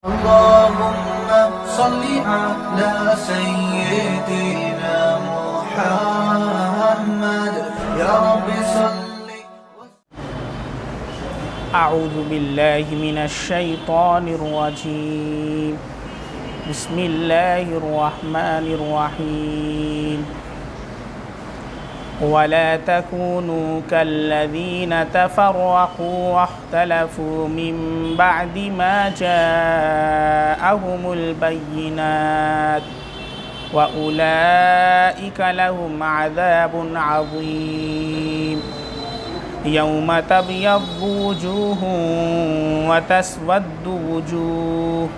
अल्लाहुम्मा सल्ली अला सय्यिदिना मुहम्मद या रब्बि सल्ली। अऊज़ु बिल्लाहि मिनश शैतानिर रजीम। बिस्मिल्लाहिर रहमानिर रहीम। वला तकूनू कल्लज़ीना तफ़र्रक़ू वख्तलफ़ू मिन बअदि मा जाअहुमुल बय्यिनात व उलाइका लहुम अज़ाबुन अज़ीम। यौम तब्यद्दु वुजूहुन व तस्वद्दु वुजूह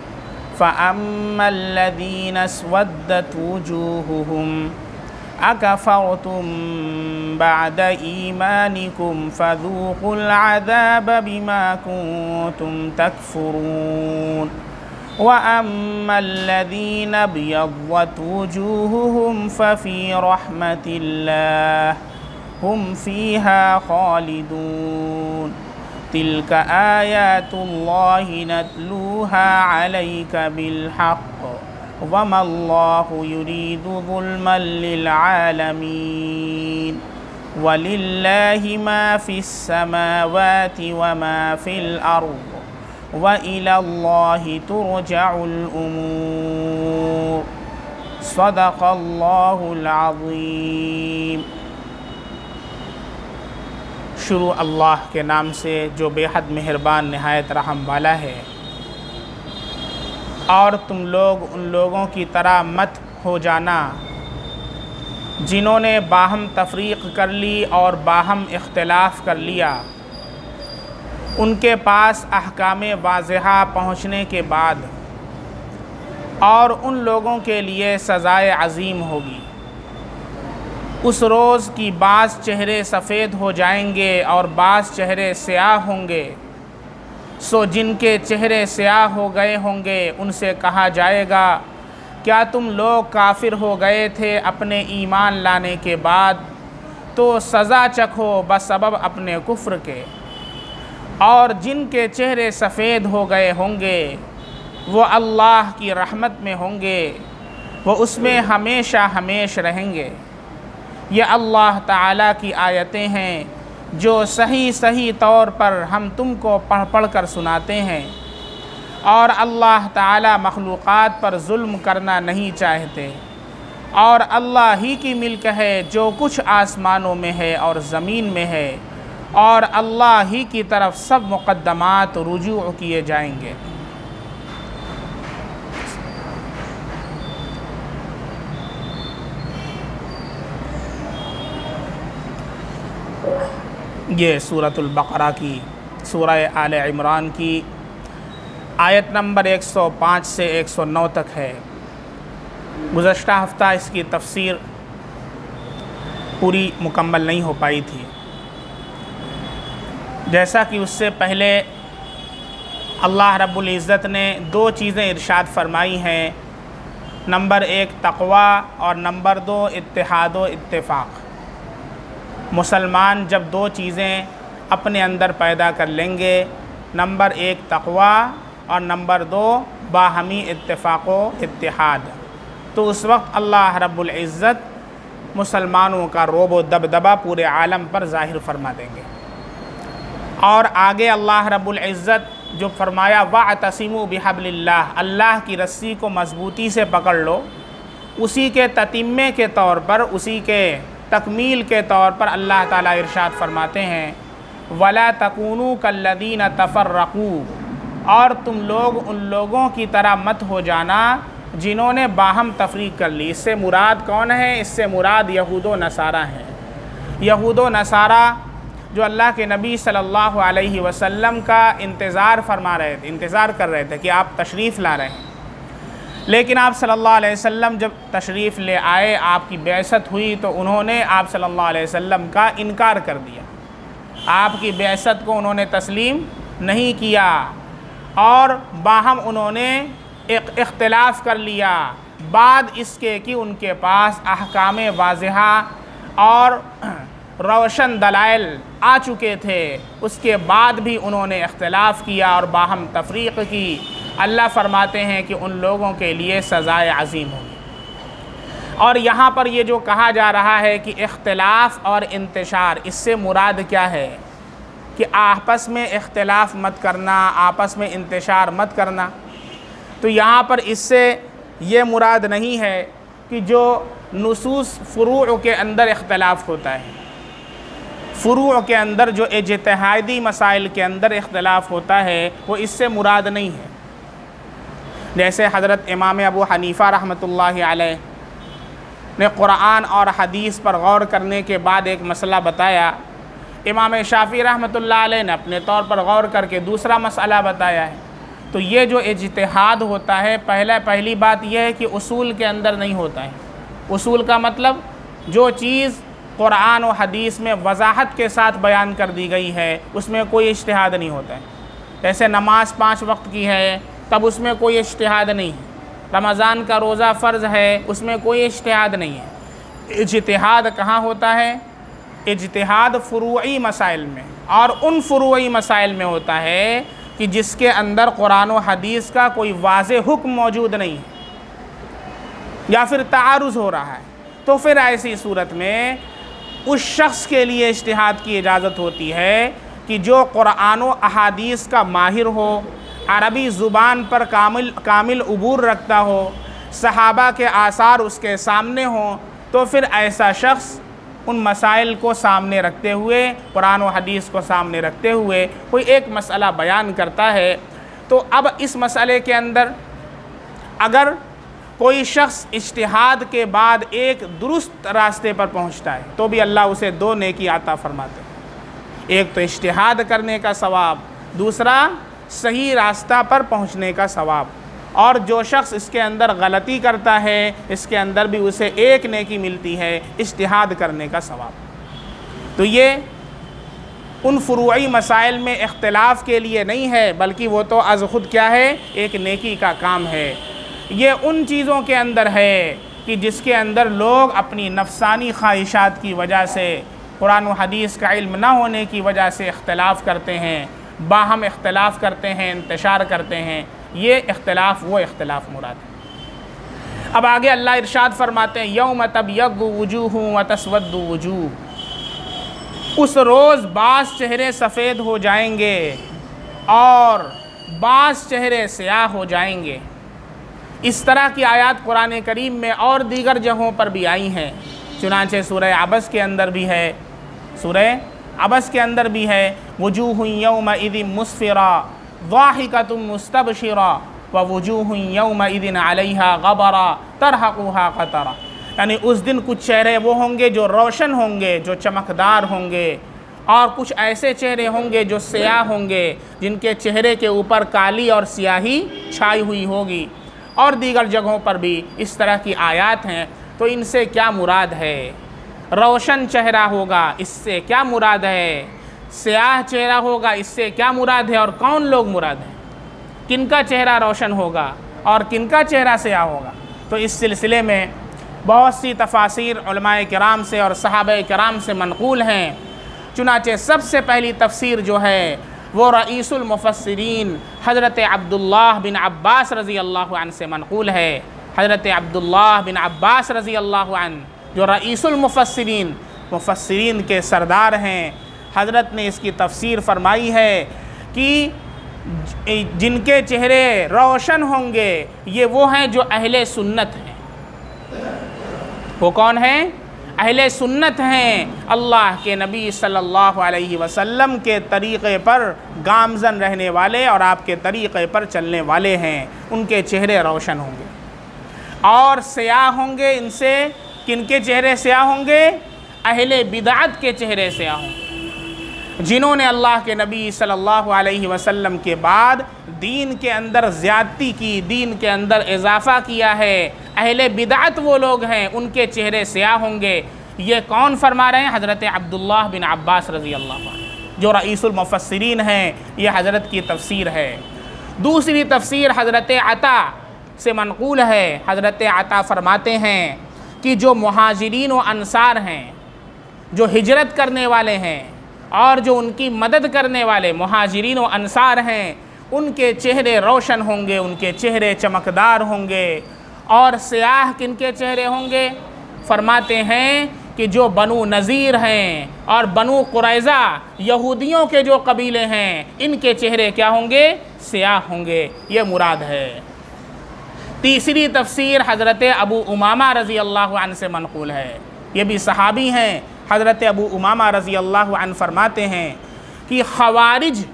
फ़अम्मल्लज़ीना अस्वद्दत वुजूहुहुम अकफ़रतुम बअद ईमानिकुम फ़ज़ूक़ुल अज़ाब बिमा कुन्तुम तकफ़ुरून व अम्मल्लज़ीना अब्यद्दत वुजूहुहुम फ़फ़ी रहमतिल्लाह हुम फ़ीहा ख़ालिदून। तिल्क आयातुल्लाहि नत्लूहा अलैका बिलहक़्क़ वमल्लाहु युरीदु ज़ुल्मन लिलआलमीन वलिल्लाहि मा फ़िस्समावाति व मा फ़िल अर्ज़ व इलल्लाहि तुरजउल उमूर। सदक़ल्लाहुल अज़ीम। शुरू अल्लाह के नाम से जो बेहद मेहरबान नहायत रहम वाला है। और तुम लोग उन लोगों की तरह मत हो जाना जिन्होंने बाहम तफरीक़ कर ली और बाहम इख्तिलाफ़ कर लिया। उनके पास अहकामे वाज़िहा पहुँचने के बाद और उन लोगों के लिए सज़ाए अज़ीम होगी। उस रोज़ की बाज़ चेहरे सफ़ेद हो जाएंगे और बाज़ चेहरे स्याह होंगे। सो जिनके चेहरे स्याह हो गए होंगे उनसे कहा जाएगा, क्या तुम लोग काफिर हो गए थे अपने ईमान लाने के बाद, तो सज़ा चखो बसबब अपने कुफ्र के। और जिनके चेहरे सफ़ेद हो गए होंगे वो अल्लाह की रहमत में होंगे, वो उसमें हमेशा हमेश रहेंगे। ये अल्लाह ताला की आयतें हैं जो सही सही तौर पर हम तुमको पढ़ पढ़ कर सुनाते हैं। और अल्लाह ताला मखलूक़ात पर जुल्म करना नहीं चाहते। और अल्लाह ही की मिल्क है जो कुछ आसमानों में है और ज़मीन में है, और अल्लाह ही की तरफ सब मुक़द्दमात रुजू किए जाएंगे। ये सूरतुल बक़रा की सूरह आले इमरान की आयत नंबर 105 से 109 तक है। गुज़श्ता हफ़्ता इसकी तफ़सीर पूरी मुकम्मल नहीं हो पाई थी। जैसा कि उससे पहले अल्लाह रब्बुल इज़्ज़त ने दो चीज़ें इरशाद फरमाई हैं। नंबर 1 तक़वा और नंबर 2 इत्तिहाद व इत्तिफ़ाक़। मुसलमान जब दो चीज़ें अपने अंदर पैदा कर लेंगे, नंबर 1 तक़वा और नंबर 2 बाहमी इत्तिफ़ाक़ व इत्तिहाद, तो उस वक्त अल्लाह रब्बुल इज़्ज़त मुसलमानों का रोब व दबदबा पूरे आलम पर ज़ाहिर फरमा देंगे। और आगे अल्लाह रब्बुल इज़्ज़त जो फरमाया वअतसिमू बिहब्लिल्लाह, अल्लाह की रस्सी को मज़बूती से पकड़ लो, उसी के ततिम्मे के तौर पर, उसी के तकमील के तौर पर अल्लाह ताला इरशाद फरमाते हैं वला तकूनू कल्लज़ीना तफ़र्रक़ू, और तुम लोग उन लोगों की तरह मत हो जाना जिन्होंने बाहम तफरीक़ कर ली। इससे मुराद कौन है? इससे मुराद यहूद व नसारा हैं। यहूद व नसारा जो अल्लाह के नबी सल्लल्लाहु अलैहि वसल्लम का इंतज़ार कर रहे थे कि आप तशरीफ़ ला रहे हैं। लेकिन आप सल्लल्लाहु अलैहि वसल्लम जब तशरीफ़ ले आए, आपकी बेअसत हुई, तो उन्होंने आप सल्लल्लाहु अलैहि वसल्लम का इनकार कर दिया। आपकी बेअसत को उन्होंने तस्लीम नहीं किया और बाहम उन्होंने एक इख्तिलाफ़ कर लिया। बाद इसके कि उनके पास अहकामे वाज़िहा और रोशन दलाइल आ चुके थे, उसके बाद भी उन्होंने इख्तिलाफ़ किया और बाहम तफरीक़ की अल्लाह फरमाते हैं कि उन लोगों के लिए सज़ाए अज़ीम होगी। और यहाँ पर ये जो कहा जा रहा है कि इख्तिलाफ़ और इंतशार, इससे मुराद क्या है कि आपस में इख्तिलाफ़ मत करना, आपस में इंतशार मत करना। तो यहाँ पर इससे ये मुराद नहीं है कि जो नुसूस फ़ुरूअ के अंदर इख्तिलाफ़ होता है, फ़ुरूअ के अंदर जो इज्तिहादी मसाइल के अंदर इख्तिलाफ़ होता है, वो इससे मुराद नहीं है। जैसे हज़रत इमाम अबू हनीफ़ा रहमतुल्लाहि अलैह ने क़ुरान और हदीस पर गौर करने के बाद एक मसला बताया, इमाम शाफ़ी रहमतुल्लाह अलैह ने अपने तौर पर गौर करके दूसरा मसला बताया है। तो ये जो इज्तिहाद होता है, पहली बात यह है कि उसूल के अंदर नहीं होता है। उसूल का मतलब जो चीज़ क़ुरान और हदीस में वजाहत के साथ बयान कर दी गई है, उसमें कोई इज्तिहाद नहीं होता है। जैसे नमाज 5 वक्त की है, तब उसमें कोई इज्तिहाद नहीं है। रमज़ान का रोज़ा फ़र्ज़ है, उसमें कोई इज्तिहाद नहीं है। इज्तिहाद कहाँ होता है? इज्तिहाद फ़ुरूई मसाइल में, और उन फ़ुरूई मसाइल में होता है कि जिसके अंदर क़ुरान और हदीस का कोई वाज़ेह हुक्म मौजूद नहीं है या फिर तारुज़ हो रहा है। तो फिर ऐसी सूरत में उस शख्स के लिए इज्तिहाद की इजाज़त होती है कि जो क़ुरान और अहादीस का माहिर हो, अरबी ज़ुबान पर कामिल उबूर रखता हो, सहाबा के आसार उसके सामने हों, तो फिर ऐसा शख्स उन मसाइल को सामने रखते हुए, कुरान और हदीस को सामने रखते हुए कोई एक मसला बयान करता है। तो अब इस मसले के अंदर अगर कोई शख्स इज्तिहाद के बाद एक दुरुस्त रास्ते पर पहुंचता है, तो भी अल्लाह उसे 2 नेकी अता फरमाते हैं। एक तो इज्तिहाद करने का सवाब, दूसरा सही रास्ता पर पहुंचने का सवाब। और जो शख्स इसके अंदर गलती करता है, इसके अंदर भी उसे 1 नेकी मिलती है, इज्तिहाद करने का सवाब। तो ये उन फ़ुरूई मसाइल में इख्तिलाफ़ के लिए नहीं है, बल्कि वो तो अज़ ख़ुद क्या है, एक नेकी का काम है। ये उन चीज़ों के अंदर है कि जिसके अंदर लोग अपनी नफसानी ख्वाहिशात की वजह से, कुरान और हदीस का इल्म ना होने की वजह से इख्तिलाफ़ करते हैं, बाहम इख्तिलाफ़ करते हैं, इंतशार करते हैं। ये इख्तिलाफ़ वो इख्तिलाफ़ मुराद है। अब आगे अल्लाह इरशाद फरमाते हैं, यौम तबयद्दु वुजूह व तस्वद्दु वुजूह। उस रोज़ बाज़ चेहरे सफ़ेद हो जाएंगे और बाज़ चेहरे स्याह हो जाएंगे। इस तरह की आयत कुरान करीम में और दीगर जगहों पर भी आई हैं। चुनांचे सूरह अबस के अंदर भी है, सूरह अबस के अंदर भी है, वुजूह यौमइज़िन मुस्फ़िरा ज़ाहिकतुम मुस्तबशिरा व वुजूह यौमइज़िन अलैहा गबरा तरहक़ुहा क़तरा। यानी उस दिन कुछ चेहरे वो होंगे जो रोशन होंगे, जो चमकदार होंगे, और कुछ ऐसे चेहरे होंगे जो स्याह होंगे, जिनके चेहरे के ऊपर काली और स्याही छाई हुई होगी। और दीगर जगहों पर भी इस तरह की आयत हैं। तो इनसे क्या मुराद है? रोशन चेहरा होगा, इससे क्या मुराद है? स्याह चेहरा होगा, इससे क्या मुराद है? और कौन लोग मुराद हैं? किनका चेहरा रोशन होगा और किनका चेहरा स्याह होगा? तो इस सिलसिले में बहुत सी तफासीर उलमाए किराम से और सहाबे किराम से मनक़ूल हैं। चुनाचे सबसे पहली तफसीर जो है वो रईसुल मुफस्सिरीन हज़रत अब्दुल्लाह बिन अब्बास रज़ी अल्लाहु अन्हु से मनक़ूल है। हज़रत अब्दुल्लाह बिन अब्बास रज़ी अल्लाहु अन्हु जो रईसुल मुफस्सिरीन के सरदार हैं, हज़रत ने इसकी तफसीर फरमाई है कि जिनके चेहरे रोशन होंगे ये वो हैं जो अहले सुन्नत हैं। वो कौन हैं? अहले सुन्नत हैं, अल्लाह के नबी सल्लल्लाहु अलैहि वसल्लम के तरीक़े पर गामज़न रहने वाले और आपके तरीक़े पर चलने वाले हैं। उनके चेहरे रोशन होंगे और स्याह होंगे। इनसे किनके चेहरे स्याह होंगे? अहले बिदअत के चेहरे स्याह होंगे, जिन्होंने अल्लाह के नबी सल्लल्लाहु अलैहि वसल्लम के बाद दीन के अंदर ज़्यादती की, दीन के अंदर इजाफ़ा किया है। अहले बिदअत वो लोग हैं, उनके चेहरे स्याह होंगे। ये कौन फरमा रहे हैं? हज़रत अब्दुल्लाह बिन अब्बास रज़ी अल्लाह अन्हु जो रईसुल मुफस्सिरीन हैं। ये हज़रत की तफसीर है। दूसरी तफसीर हज़रत अता से मनक़ूल है। हज़रत अता फरमाते हैं कि जो मुहाजिरीन व अंसार हैं, जो हिजरत करने वाले हैं और जो उनकी मदद करने वाले मुहाजिरीन व अंसार हैं, उनके चेहरे रोशन होंगे, उनके चेहरे चमकदार होंगे। और स्याह किनके चेहरे होंगे? फरमाते हैं कि जो बनु नज़ीर हैं और बनु कुरैज़ा यहूदियों के जो कबीले हैं, इनके चेहरे क्या होंगे? स्याह होंगे। ये मुराद है। तीसरी तफसीर हज़रत अबू उमामा रज़ी अल्लाह अन्हु से मनक़ूल है। ये भी सहाबी हैं। हज़रत अबू उमामा रज़ी अल्लाह अन्हु फरमाते हैं कि ख़वारिज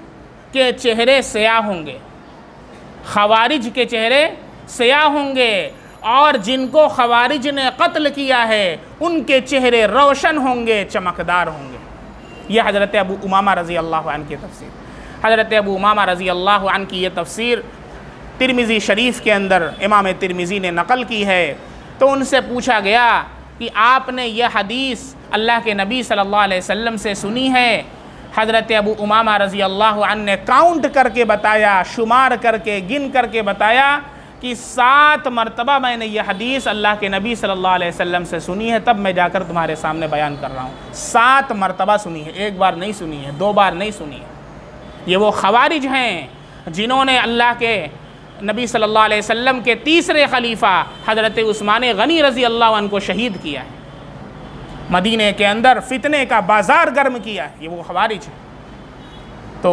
के चेहरे स्याह होंगे, ख़वारिज के चेहरे स्याह होंगे, और जिनको ख़वारिज ने कत्ल किया है उनके चेहरे रोशन होंगे, चमकदार होंगे। ये हज़रत अबू उमामा रज़ी अल्लाह अन्हु की तफसीर। हज़रत अबू उमामा रज़ी अल्लाह अन्हु की ये तफसीर तिरमिज़ी शरीफ के अंदर इमाम तिरमिज़ी ने नक़ल की है। तो उनसे पूछा गया कि आपने यह हदीस अल्लाह के नबी सल्लल्लाहु अलैहि वसल्लम से सुनी है? हज़रत अबू उमामा रज़ी अल्लाह अन्हु ने काउंट करके बताया, शुमार करके, गिन करके बताया कि 7 मरतबा मैंने यह हदीस अल्लाह के नबी सल्लल्लाहु अलैहि वसल्लम से सुनी है, तब मैं जाकर तुम्हारे सामने बयान कर रहा हूँ। 7 मरतबा सुनी है, एक बार नहीं सुनी है, 2 बार नहीं सुनी है। ये वो ख़वारिज हैं जिन्होंने अल्लाह के नबी सल्लल्लाहु अलैहि वसल्लम के तीसरे खलीफा हज़रत उस्मान गनी रज़ी अल्लाह अन्हु को शहीद किया है, मदीने के अंदर फितने का बाज़ार गर्म किया है। ये वो ख़वारिज है। तो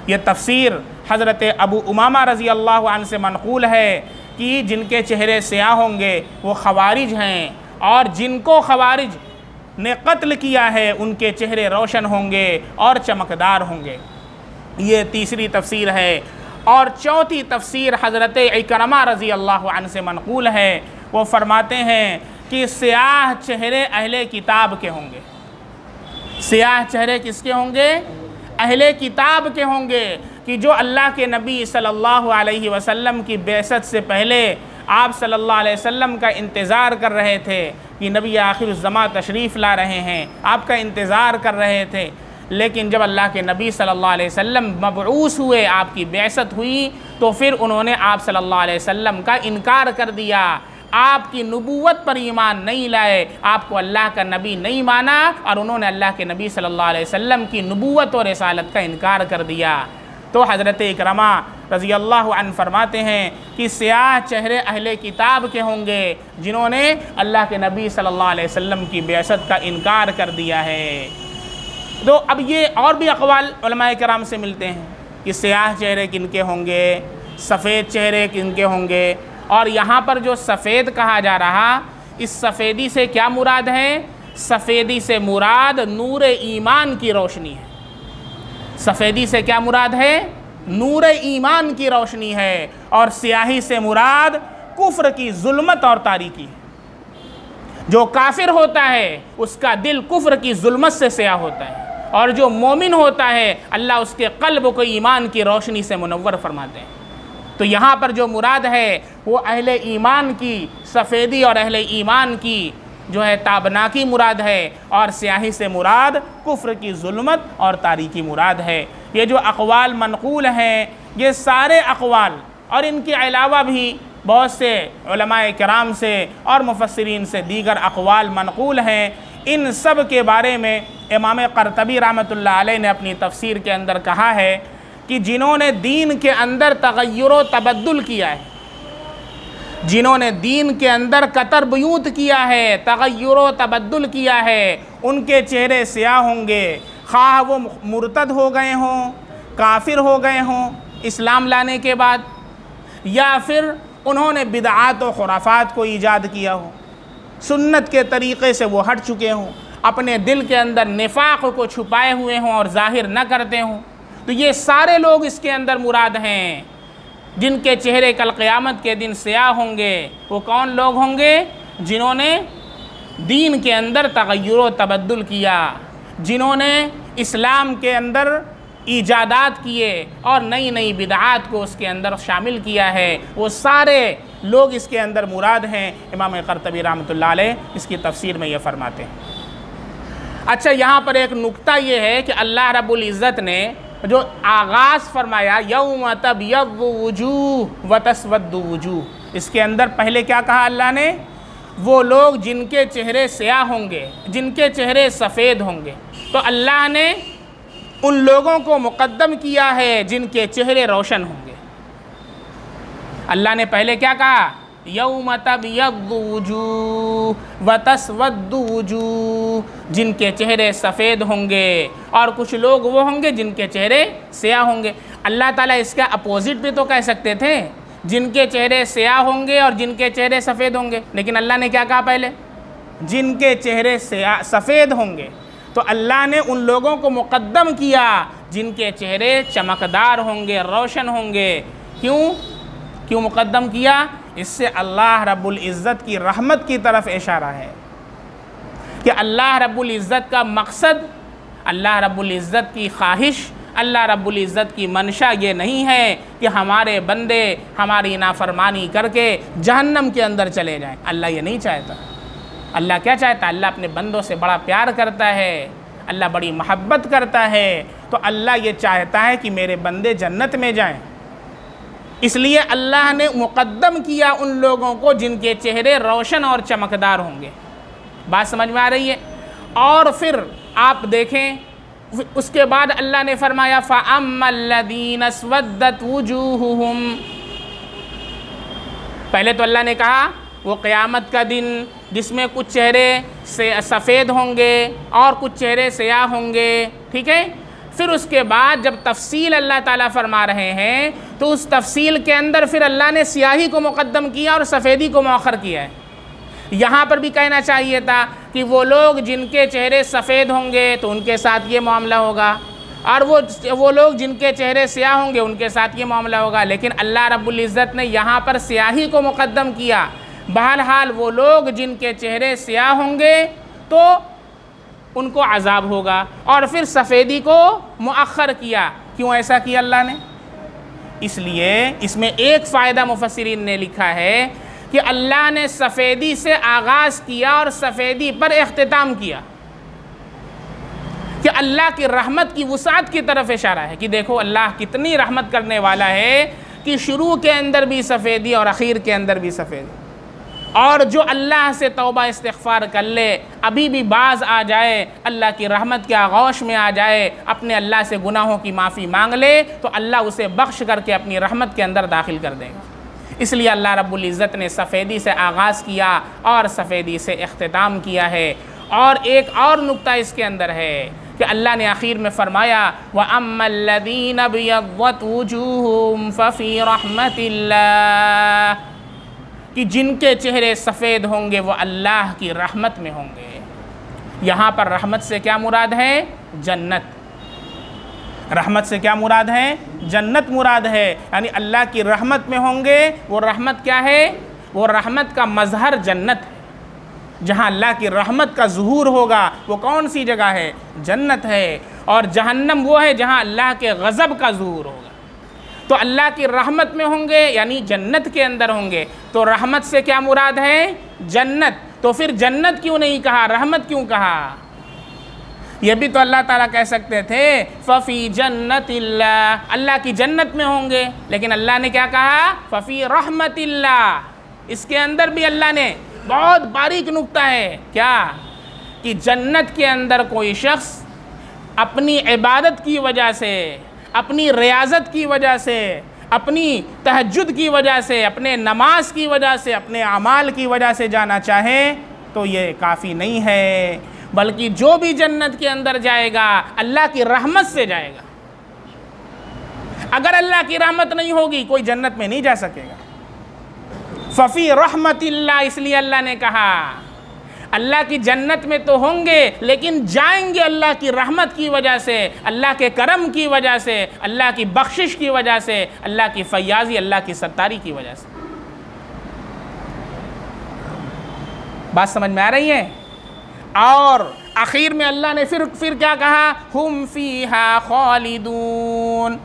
ये तफसीर हज़रत अबू उमामा रज़ी अल्लाह अन्हु से मनक़ूल है कि जिनके चेहरे स्याह होंगे वो ख़वारिज हैं, और जिनको ख़वारिज ने कत्ल किया है उनके चेहरे रोशन होंगे और चमकदार होंगे। ये तीसरी तफसीर है। और चौथी तफसीर हज़रत इकरमा रज़ी अल्लाह अन्हु से मनक़ूल है। वो फरमाते हैं कि स्याह चेहरे अहले किताब के होंगे। स्याह चेहरे किसके होंगे? अहले किताब के होंगे, कि जो अल्लाह के नबी सल्लल्लाहु अलैहि वसल्लम की बेअसत से पहले आप सल्लल्लाहु अलैहि वसल्लम का इंतज़ार कर रहे थे कि नबी आखिरुज़्ज़मा तशरीफ़ ला रहे हैं, आपका इंतज़ार कर रहे थे। लेकिन जब अल्लाह के नबी सल्लल्लाहु अलैहि वसल्लम मबऊस हुए, आपकी बेअसत हुई, तो फिर उन्होंने आप सल्लल्लाहु अलैहि वसल्लम का इनकार कर दिया, आपकी नबूवत पर ईमान नहीं लाए, आपको अल्लाह का नबी नहीं माना, और उन्होंने अल्लाह के नबी सल्लल्लाहु अलैहि वसल्लम की नबूवत और रिसालत का इनकार कर दिया। तो हज़रत इकरमा रज़ी अल्लाह अन्हु फरमाते हैं कि स्याह चेहरे अहले किताब के होंगे जिन्होंने अल्लाह के नबी सल्लल्लाहु अलैहि वसल्लम की बेअसत का इनकार कर दिया है। तो अब ये और भी अक़वाल उलमाए किराम से मिलते हैं कि स्याह चेहरे किनके होंगे, सफ़ेद चेहरे किनके होंगे। और यहाँ पर जो सफ़ेद कहा जा रहा, इस सफ़ेदी से क्या मुराद है? सफ़ेदी से मुराद नूर ईमान की रोशनी है। सफ़ेदी से क्या मुराद है? नूर ईमान की रोशनी है। और स्याही से मुराद कुफ्र की जुल्मत और तारीकी है। जो काफिर होता है उसका दिल कुफ्र की जुल्मत से स्याह होता है, और जो मोमिन होता है अल्लाह उसके क़ल्ब को ईमान की रोशनी से मुनव्वर फरमाते हैं। तो यहाँ पर जो मुराद है वो अहले ईमान की सफ़ेदी और अहले ईमान की जो है ताबनाकी मुराद है, और स्याही से मुराद कुफ्र की जुल्मत और तारीकी मुराद है। ये जो अक़वाल मनक़ूल हैं, ये सारे अक़वाल और इनके अलावा भी बहुत से उलमाए किराम से और मुफस्सिरीन से दीगर अक़वाल मनक़ूल हैं। इन सब के बारे में इमाम क़र्तबी रहमतुल्लाह अलैह ने अपनी तफसीर के अंदर कहा है कि जिन्होंने दीन के अंदर तग़य्युर व तबद्दुल किया है, जिन्होंने दीन के अंदर कतर बयूत किया है, तग़य्युर व तबद्दुल किया है, उनके चेहरे स्याह होंगे, ख़्वाह वो मुर्तद हो गए हों, काफिर हो गए हों इस्लाम लाने के बाद, या फिर उन्होंने बिदआत व खुराफात को ईजाद किया हो, सुन्नत के तरीक़े से वो हट चुके हों, अपने दिल के अंदर निफाक़ को छुपाए हुए हों और ज़ाहिर न करते हों। तो ये सारे लोग इसके अंदर मुराद हैं जिनके चेहरे कल क़यामत के दिन स्याह होंगे। वो कौन लोग होंगे? जिन्होंने दीन के अंदर तग़य्युर व तबद्दुल किया, जिन्होंने इस्लाम के अंदर ईजादात किए और नई नई बिदआत को उसके अंदर शामिल किया है, वो सारे लोग इसके अंदर मुराद हैं। इमाम क़र्तबी रहमतुल्लाह अलैह इसकी तफसीर में ये फरमाते हैं। अच्छा, यहाँ पर एक नुक्ता ये है कि अल्लाह रब्बुल इज़्ज़त ने जो आगाज़ फरमाया यौम तबयद्दु वजूह व तस्वद्दु वजूह, इसके अंदर पहले क्या कहा अल्लाह ने? वो लोग जिनके चेहरे स्याह होंगे, जिनके चेहरे सफ़ेद होंगे। तो अल्लाह ने उन लोगों को मुक़द्दम किया है जिनके चेहरे रोशन होंगे। अल्लाह ने पहले क्या कहा, यौम तबयद्दु वजूह व तस्वद्दु वजूह, जिनके चेहरे सफ़ेद होंगे, और कुछ लोग वो होंगे जिनके चेहरे स्याह होंगे। अल्लाह ताला इसका अपोजिट भी तो कह सकते थे, जिनके चेहरे स्याह होंगे और जिनके चेहरे सफ़ेद होंगे, लेकिन अल्लाह ने क्या कहा पहले, जिनके चेहरे सफ़ेद होंगे। तो अल्लाह ने उन लोगों को मुक़द्दम किया जिनके चेहरे चमकदार होंगे, रोशन होंगे। क्यों मुक़द्दम किया? इससे अल्लाह रब्बुल इज़्ज़त की रहमत की तरफ इशारा है कि अल्लाह रब्बुल इज़्ज़त का मकसद, अल्लाह रब्बुल इज़्ज़त की ख्वाहिश, अल्लाह रब्बुल इज़्ज़त की मंशा ये नहीं है कि हमारे बंदे हमारी नाफरमानी करके जहन्नम के अंदर चले जाएं। अल्लाह ये नहीं चाहता। अल्लाह क्या चाहता? अल्लाह अपने बंदों से बड़ा प्यार करता है, अल्लाह बड़ी मोहब्बत करता है। तो अल्लाह ये चाहता है कि मेरे बंदे जन्नत में जाएं। इसलिए अल्लाह ने मुक़द्दम किया उन लोगों को जिनके चेहरे रोशन और चमकदार होंगे। बात समझ में आ रही है? और फिर आप देखें, उसके बाद अल्लाह ने फरमाया फ़अम्मल्लज़ीना अस्वद्दत वुजूहुहुम। पहले तो अल्लाह ने कहा वो क़यामत का दिन जिसमें कुछ चेहरे से सफ़ेद होंगे और कुछ चेहरे स्याह होंगे, ठीक है। फिर उसके बाद जब तफसील अल्लाह ताला फरमा रहे हैं तो उस तफसील के अंदर फिर अल्लाह ने स्याही को मुक़द्दम किया और सफ़ेदी को मौखर किया है। यहाँ पर भी कहना चाहिए था कि वो लोग जिनके चेहरे सफ़ेद होंगे तो उनके साथ ये मामला होगा, और वो लोग जिनके चेहरे स्याह होंगे उनके साथ ये मामला होगा। लेकिन अल्लाह रब्बुल इज़्ज़त ने यहाँ पर स्याही को मुक़द्दम किया। बहरहाल वो लोग जिनके चेहरे स्याह होंगे तो उनको अज़ाब होगा, और फिर सफ़ेदी को मुअख्खर किया। क्यों ऐसा किया अल्लाह ने? इसलिए इसमें एक फ़ायदा मुफस्सिरीन ने लिखा है कि अल्लाह ने सफ़ेदी से आगाज़ किया और सफ़ेदी पर इख्तिताम किया, कि अल्लाह की रहमत की वुसाअत की तरफ इशारा है कि देखो अल्लाह कितनी रहमत करने वाला है कि शुरू के अंदर भी सफ़ेदी और आखिर के अंदर भी सफ़ेदी। और जो अल्लाह से तौबा इस्तिग़फ़ार कर ले, अभी भी बाज़ आ जाए, अल्लाह की रहमत के आगोश में आ जाए, अपने अल्लाह से गुनाहों की माफ़ी मांग ले, तो अल्लाह उसे बख्श करके अपनी रहमत के अंदर दाखिल कर देगा। इसलिए अल्लाह रब्बुल इज़्ज़त ने सफ़ेदी से आगाज़ किया और सफ़ेदी से इख्तिताम किया है। और एक और नुक्ता इसके अंदर है कि अल्लाह ने आखिर में फ़रमाया व अम्मल्लज़ीना अबयद्दत वुजूहुहुम फ़फ़ी रहमतिल्लाह, कि जिनके चेहरे सफ़ेद होंगे वो अल्लाह की रहमत में होंगे। यहाँ पर रहमत से क्या मुराद है? जन्नत। रहमत से क्या मुराद है? जन्नत मुराद है। यानी अल्लाह की रहमत में होंगे। वो रहमत क्या है? वो रहमत का मज़हर जन्नत है। जहाँ अल्लाह की रहमत का ज़ुहूर होगा वो कौन सी जगह है? जन्नत है। और जहन्नम वो है जहाँ अल्लाह के गज़ब का ज़ुहूर होगा। तो अल्लाह की रहमत में होंगे यानी जन्नत के अंदर होंगे। तो रहमत से क्या मुराद है? जन्नत। तो फिर जन्नत क्यों नहीं कहा, रहमत क्यों कहा? ये भी तो अल्लाह ताला कह सकते थे फ़फ़ी जन्नतिल्लाह, अल्लाह की जन्नत में होंगे, लेकिन अल्लाह ने क्या कहा? फ़फ़ी रहमतिल्लाह। इसके अंदर भी अल्लाह ने बहुत बारीक नुक्ता है, क्या कि जन्नत के अंदर कोई शख्स अपनी इबादत की वजह से, अपनी रियाज़त की वजह से, अपनी तहज्जुद की वजह से, अपने नमाज की वजह से, अपने अमाल की वजह से जाना चाहे तो ये काफ़ी नहीं है, बल्कि जो भी जन्नत के अंदर जाएगा अल्लाह की रहमत से जाएगा। अगर अल्लाह की रहमत नहीं होगी कोई जन्नत में नहीं जा सकेगा। फ़फ़ी रहमतिल्लाह, इसलिए अल्लाह ने कहा अल्लाह की जन्नत में तो होंगे लेकिन जाएंगे अल्लाह की रहमत की वजह से, अल्लाह के करम की वजह से, अल्लाह की बख्शिश की वजह से, अल्लाह की फयाज़ी, अल्लाह की सत्तारी की वजह से। बात समझ में आ रही है? और आखिर में अल्लाह ने फिर क्या कहा? हुम फ़ीहा खालिदून,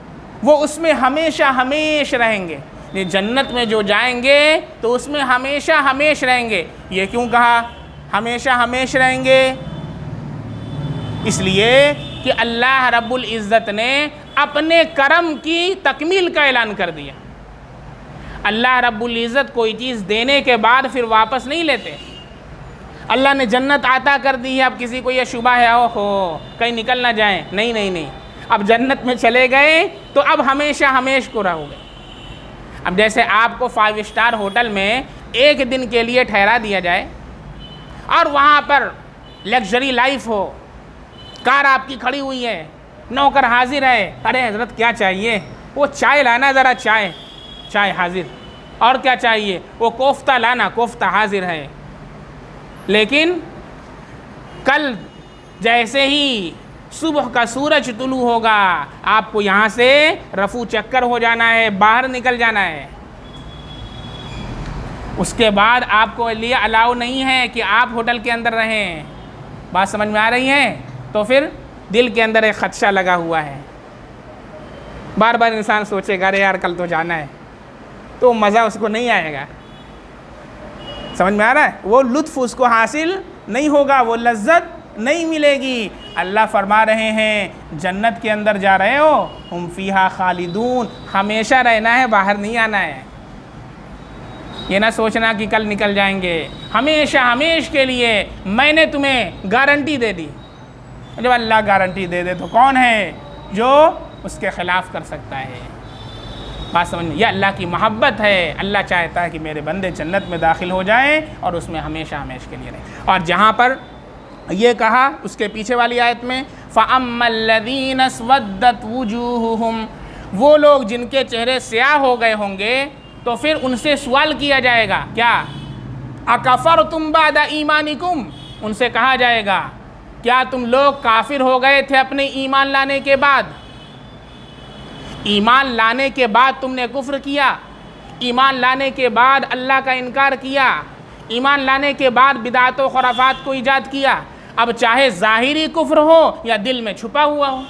वो उसमें हमेशा हमेश रहेंगे। ये जन्नत में जो जाएंगे तो उसमें हमेशा हमेश रहेंगे। ये क्यों कहा हमेशा हमेश रहेंगे? इसलिए कि अल्लाह रब्बुल इज़्ज़त ने अपने करम की तकमील का ऐलान कर दिया। अल्लाह रब्बुल इज़्ज़त कोई चीज़ देने के बाद फिर वापस नहीं लेते। अल्लाह ने जन्नत आता कर दी है, अब किसी को ये शुबा है ओहो कहीं निकल ना जाए, नहीं नहीं नहीं, अब जन्नत में चले गए तो अब हमेशा हमेश को रहोगे। अब जैसे आपको 5 स्टार होटल में एक दिन के लिए ठहरा दिया जाए और वहाँ पर लग्जरी लाइफ हो, कार आपकी खड़ी हुई है, नौकर हाजिर है, अरे हजरत क्या चाहिए, वो चाय लाना ज़रा, चाय हाजिर, और क्या चाहिए, वो कोफ्ता लाना, कोफ्ता हाजिर है। लेकिन कल जैसे ही सुबह का सूरज तुलू होगा आपको यहाँ से रफू चक्कर हो जाना है, बाहर निकल जाना है। उसके बाद आपको लिए अलाउ नहीं है कि आप होटल के अंदर रहें। बात समझ में आ रही है? तो फिर दिल के अंदर एक खदशा लगा हुआ है, बार बार इंसान सोचेगा अरे यार कल तो जाना है, तो मज़ा उसको नहीं आएगा। समझ में आ रहा है? वो लुत्फ़ उसको हासिल नहीं होगा, वो लज्जत नहीं मिलेगी। अल्लाह फरमा रहे हैं जन्नत के अंदर जा रहे हो, हुम फ़ीहा खालिदून, हमेशा रहना है, बाहर नहीं आना है। ये ना सोचना कि कल निकल जाएंगे, हमेशा हमेश के लिए मैंने तुम्हें गारंटी दे दी। जब अल्लाह गारंटी दे दे तो कौन है जो उसके ख़िलाफ़ कर सकता है? बात समझ में? यह अल्लाह की मोहब्बत है। अल्लाह चाहता है कि मेरे बंदे जन्नत में दाखिल हो जाएं और उसमें हमेशा हमेश के लिए रहें। और जहाँ पर ये कहा उसके पीछे वाली आयत में फ़अम्मल्लज़ीना अस्वद्दत वुजूहुहुम, वो लोग जिनके चेहरे स्याह हो गए होंगे तो फिर उनसे सवाल किया जाएगा, क्या अकफ़रतुम बादा ईमानिकुम, उनसे कहा जाएगा क्या तुम लोग काफिर हो गए थे अपने ईमान लाने के बाद? ईमान लाने के बाद तुमने कुफ्र किया, ईमान लाने के बाद अल्लाह का इनकार किया, ईमान लाने के बाद बिदात व खुराफात को ईजाद किया। अब चाहे ज़ाहिरी कुफ्र हो या दिल में छुपा हुआ हो।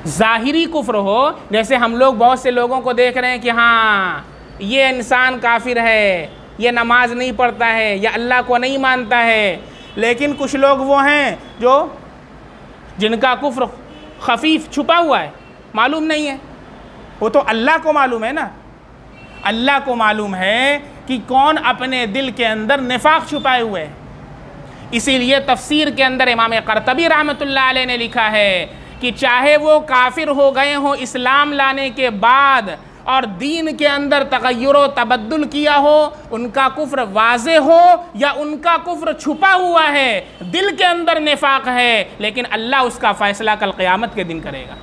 ज़ाहिरी कुफ्र हो, जैसे हम लोग बहुत से लोगों को देख रहे हैं कि हाँ ये इंसान काफिर है, ये नमाज नहीं पढ़ता है या अल्लाह को नहीं मानता है। लेकिन कुछ लोग वो हैं जो जिनका कुफ्र खफीफ छुपा हुआ है, मालूम नहीं है। वो तो अल्लाह को मालूम है ना, अल्लाह को मालूम है कि कौन अपने दिल के अंदर निफाक छुपाए हुए है। इसीलिए तफसीर के अंदर इमाम क़र्तबी रहमतुल्लाह अलैह ने लिखा है कि चाहे वो काफिर हो गए हों इस्लाम लाने के बाद और दीन के अंदर तगय्युर व तबद्दुल किया हो, उनका कुफ्र वाज़े हो या उनका कुफ्र छुपा हुआ है, दिल के अंदर निफाक है, लेकिन अल्लाह उसका फ़ैसला कल क़यामत के दिन करेगा।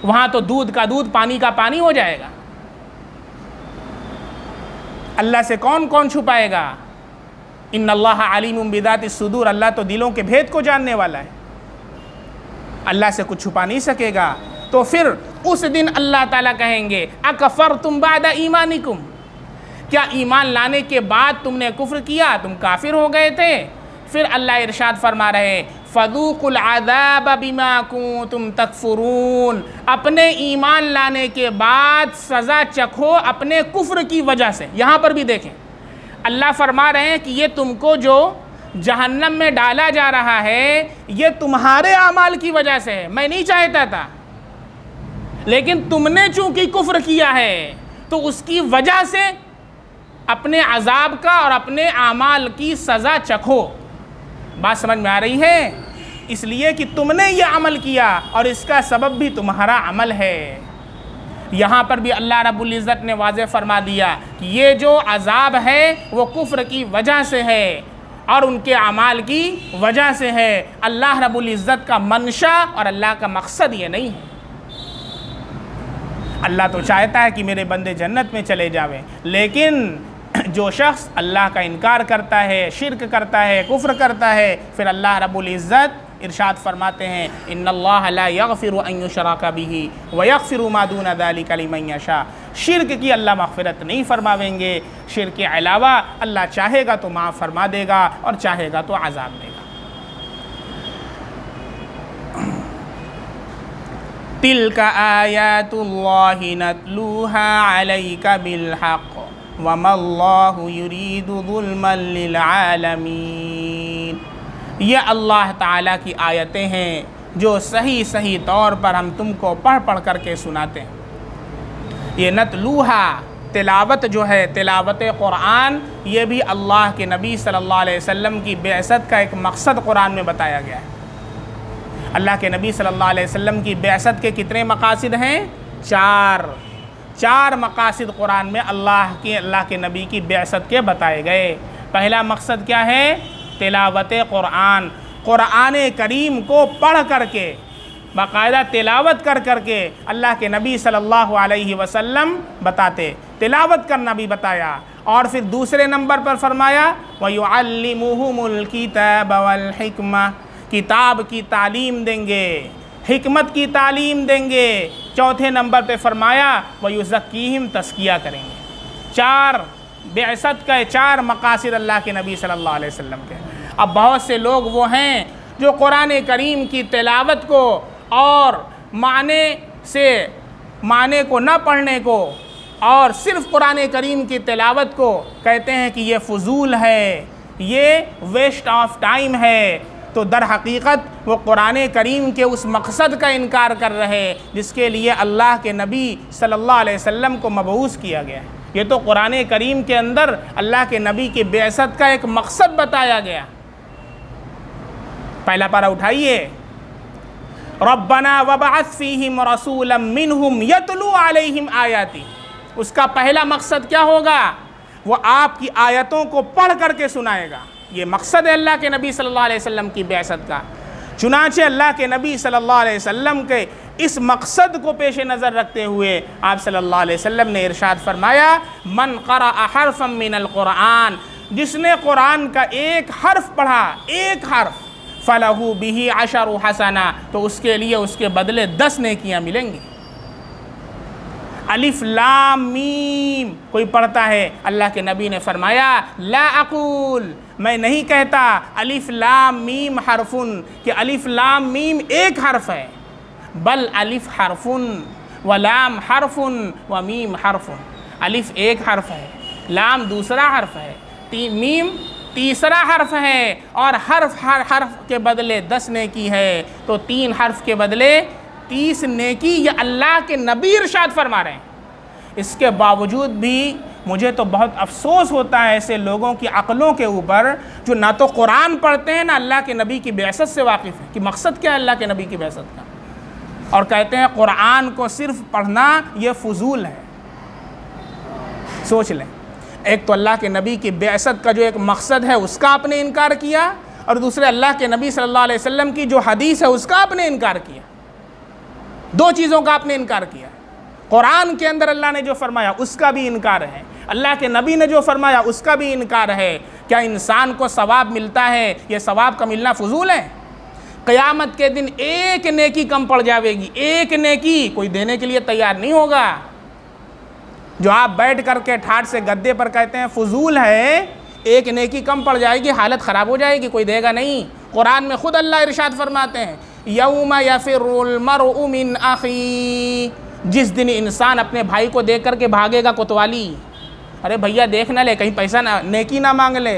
वहाँ तो दूध का दूध पानी का पानी हो जाएगा। अल्लाह से कौन कौन छुपाएगा? इन्नल्लाह अलीमुम बिज़ातिस सुदूर, अल्लाह तो दिलों के भेद को जानने वाला है, अल्लाह से कुछ छुपा नहीं सकेगा। तो फिर उस दिन अल्लाह ताला कहेंगे अकफ़रतुम बादा ईमानिकुम, क्या ईमान लाने के बाद तुमने कुफ्र किया, तुम काफिर हो गए थे? फिर अल्लाह इरशाद फरमा रहे फ़ज़ूक़ुल अज़ाब बिमा कुन्तुम तकफ़ुरून, अपने ईमान लाने के बाद सज़ा चखो अपने कुफ्र की वजह से। यहाँ पर भी देखें अल्लाह फरमा रहे हैं कि ये तुमको जो जहन्नम में डाला जा रहा है ये तुम्हारे आमाल की वजह से है, मैं नहीं चाहता था, लेकिन तुमने चूंकि कुफ्र किया है तो उसकी वजह से अपने अजाब का और अपने आमाल की सज़ा चखो। बात समझ में आ रही है? इसलिए कि तुमने ये अमल किया और इसका सबब भी तुम्हारा अमल है। यहाँ पर भी अल्लाह रब्बुल इज़्ज़त ने वाज़ेह फरमा दिया कि ये जो अजाब है वो कुफ्र की वजह से है और उनके अमाल की वजह से है। अल्लाह रब्बुल इज़्ज़त का मंशा और अल्लाह का मकसद ये नहीं है। अल्लाह तो चाहता है कि मेरे बंदे जन्नत में चले जावें, लेकिन जो शख्स अल्लाह का इनकार करता है, शिर्क करता है, कुफ्र करता है, फिर अल्लाह रब्बुल इज़्ज़त इरशाद फरमाते हैं इन्नल्लाह ला यग़फ़िरु अन युशरका बिही व यग़फ़िरु मा दूना ज़ालिका लिमन यशा। शिर्क की अल्लाह मग़फ़िरत नहीं फरमावेंगे, शिर्क के अलावा अल्लाह चाहेगा तो माफ़ फरमा देगा और चाहेगा तो अज़ाब देगा। तिल्का आयातुल्लाहि नतलूहा अलैका बिलहक़ वमल्लाहु युरीदु ज़ुल्मन लिल आलमीन। ये अल्लाह ताला की आयतें हैं जो सही सही तौर पर हम तुमको पढ़ पढ़ करके सुनाते हैं। ये नतलूहा तिलावत जो है, तिलावत क़ुरान, ये भी अल्लाह के नबी सल्लल्लाहु अलैहि वसल्लम की बेअसत का एक मकसद क़ुरान में बताया गया है। अल्लाह के नबी सल्लल्लाहु अलैहि वसल्लम की बेअसत के कितने मकासिद हैं? चार मकासिद कुरान में अल्लाह के नबी की बेअसत के बताए गए। पहला मकसद क्या है? तिलावत कुरान, कुरान करीम को पढ़ करके बाकायदा तिलावत कर करके अल्लाह के नबी सल्लल्लाहु अलैहि वसल्लम बताते, तिलावत करना भी बताया। और फिर दूसरे नंबर पर फरमाया वयुअल्लिमुहुमुल किताब वल हिकमा, किताब की तालीम देंगे, हिकमत की तालीम देंगे। चौथे नंबर पे फरमाया वयुज़क्कीहिम, तस्किया करेंगे। चार बेअसत का चार मकासिद अल्लाह के नबी सल्लल्लाहु अलैहि वसल्लम के। अब बहुत से लोग वो हैं जो कुरान करीम की तिलावत को और माने को न पढ़ने को और सिर्फ़ कुरान करीम की तिलावत को कहते हैं कि ये फ़ुज़ूल है, ये वेस्ट ऑफ टाइम है। तो दर हकीकत वो कुरान करीम के उस मकसद का इनकार कर रहे जिसके लिए अल्लाह के नबी सल्लल्लाहु अलैहि वसल्लम को मबऊस किया गया। ये तो कुरान करीम के अंदर अल्लाह के नबी की बेअसत का एक मकसद बताया गया। पहला पारा उठाइए, रब्बना वबअस फीहिम रसूलन मिनहुम यतलू अलैहिम आयाती। उसका पहला मकसद क्या होगा? वो आपकी आयतों को पढ़ करके सुनाएगा। ये मकसद है अल्लाह के नबी सल्लल्लाहु अलैहि वसल्लम की बेअसत का। चुनांचे अल्लाह के नबी सल्लल्लाहु अलैहि वसल्लम के इस मकसद को पेश नज़र रखते हुए आप सल्लल्लाहु अलैहि वसल्लम ने इरशाद फरमाया, मन क़रअ हर्फ़म मिनल क़ुरआन, जिसने कुरान का एक हर्फ पढ़ा, एक हर्फ, फ़लहू बिही अशरु हसना, तो उसके लिए उसके बदले 10 नेकियां मिलेंगी। अलिफ लाम मीम कोई पढ़ता है, अल्लाह के नबी ने फरमाया ला अक़ूल, मैं नहीं कहता अलिफ लाम मीम हरफुन, कि अलिफ लाम मीम एक हर्फ है, बल अलिफ हरफुन व लाम हरफुन व मीम हरफुन। अलिफ एक हर्फ है, लाम दूसरा हर्फ है, मीम तीसरा हर्फ है, और हर हर्फ के बदले 10 नेकी है, तो 3 हर्फ के बदले 30 नेकी, ये अल्लाह के नबी इरशाद फरमा रहे हैं। इसके बावजूद भी मुझे तो बहुत अफसोस होता है ऐसे लोगों की अक़लों के ऊपर जो ना तो कुरान पढ़ते हैं ना अल्लाह के नबी की बेअसत से वाकिफ़ है कि मकसद क्या है अल्लाह के नबी की बेअसत का, और कहते हैं कुरान को सिर्फ पढ़ना ये फ़ुज़ूल है। सोच लें, एक तो अल्लाह के नबी की बेअसत का जो एक मकसद है उसका आपने इनकार किया, और दूसरे अल्लाह के नबी सल्लल्लाहु अलैहि वसल्लम की जो हदीस है उसका आपने इनकार किया। 2 चीज़ों का आपने इनकार किया। कुरान के अंदर अल्लाह ने जो फरमाया उसका भी इनकार है, अल्लाह के नबी ने जो फरमाया उसका भी इनकार है। क्या इंसान को सवाब मिलता है? ये सवाब का मिलना फ़ुज़ूल है? क़यामत के दिन एक नेकी कम पड़ जाएगी, एक नेकी कोई देने के लिए तैयार नहीं होगा। जो आप बैठ करके ठाठ से गद्दे पर कहते हैं फ़ुज़ूल है, एक नेकी कम पड़ जाएगी, हालत ख़राब हो जाएगी, कोई देगा नहीं। कुरान में ख़ुद अल्लाह इरशाद फरमाते हैं यौम यफ़िरुल मरउ मिन अख़ी, जिस दिन इंसान अपने भाई को देख करके भागेगा कोतवाली। अरे भैया देख ना ले, कहीं पैसा ना नेकी ना मांग ले,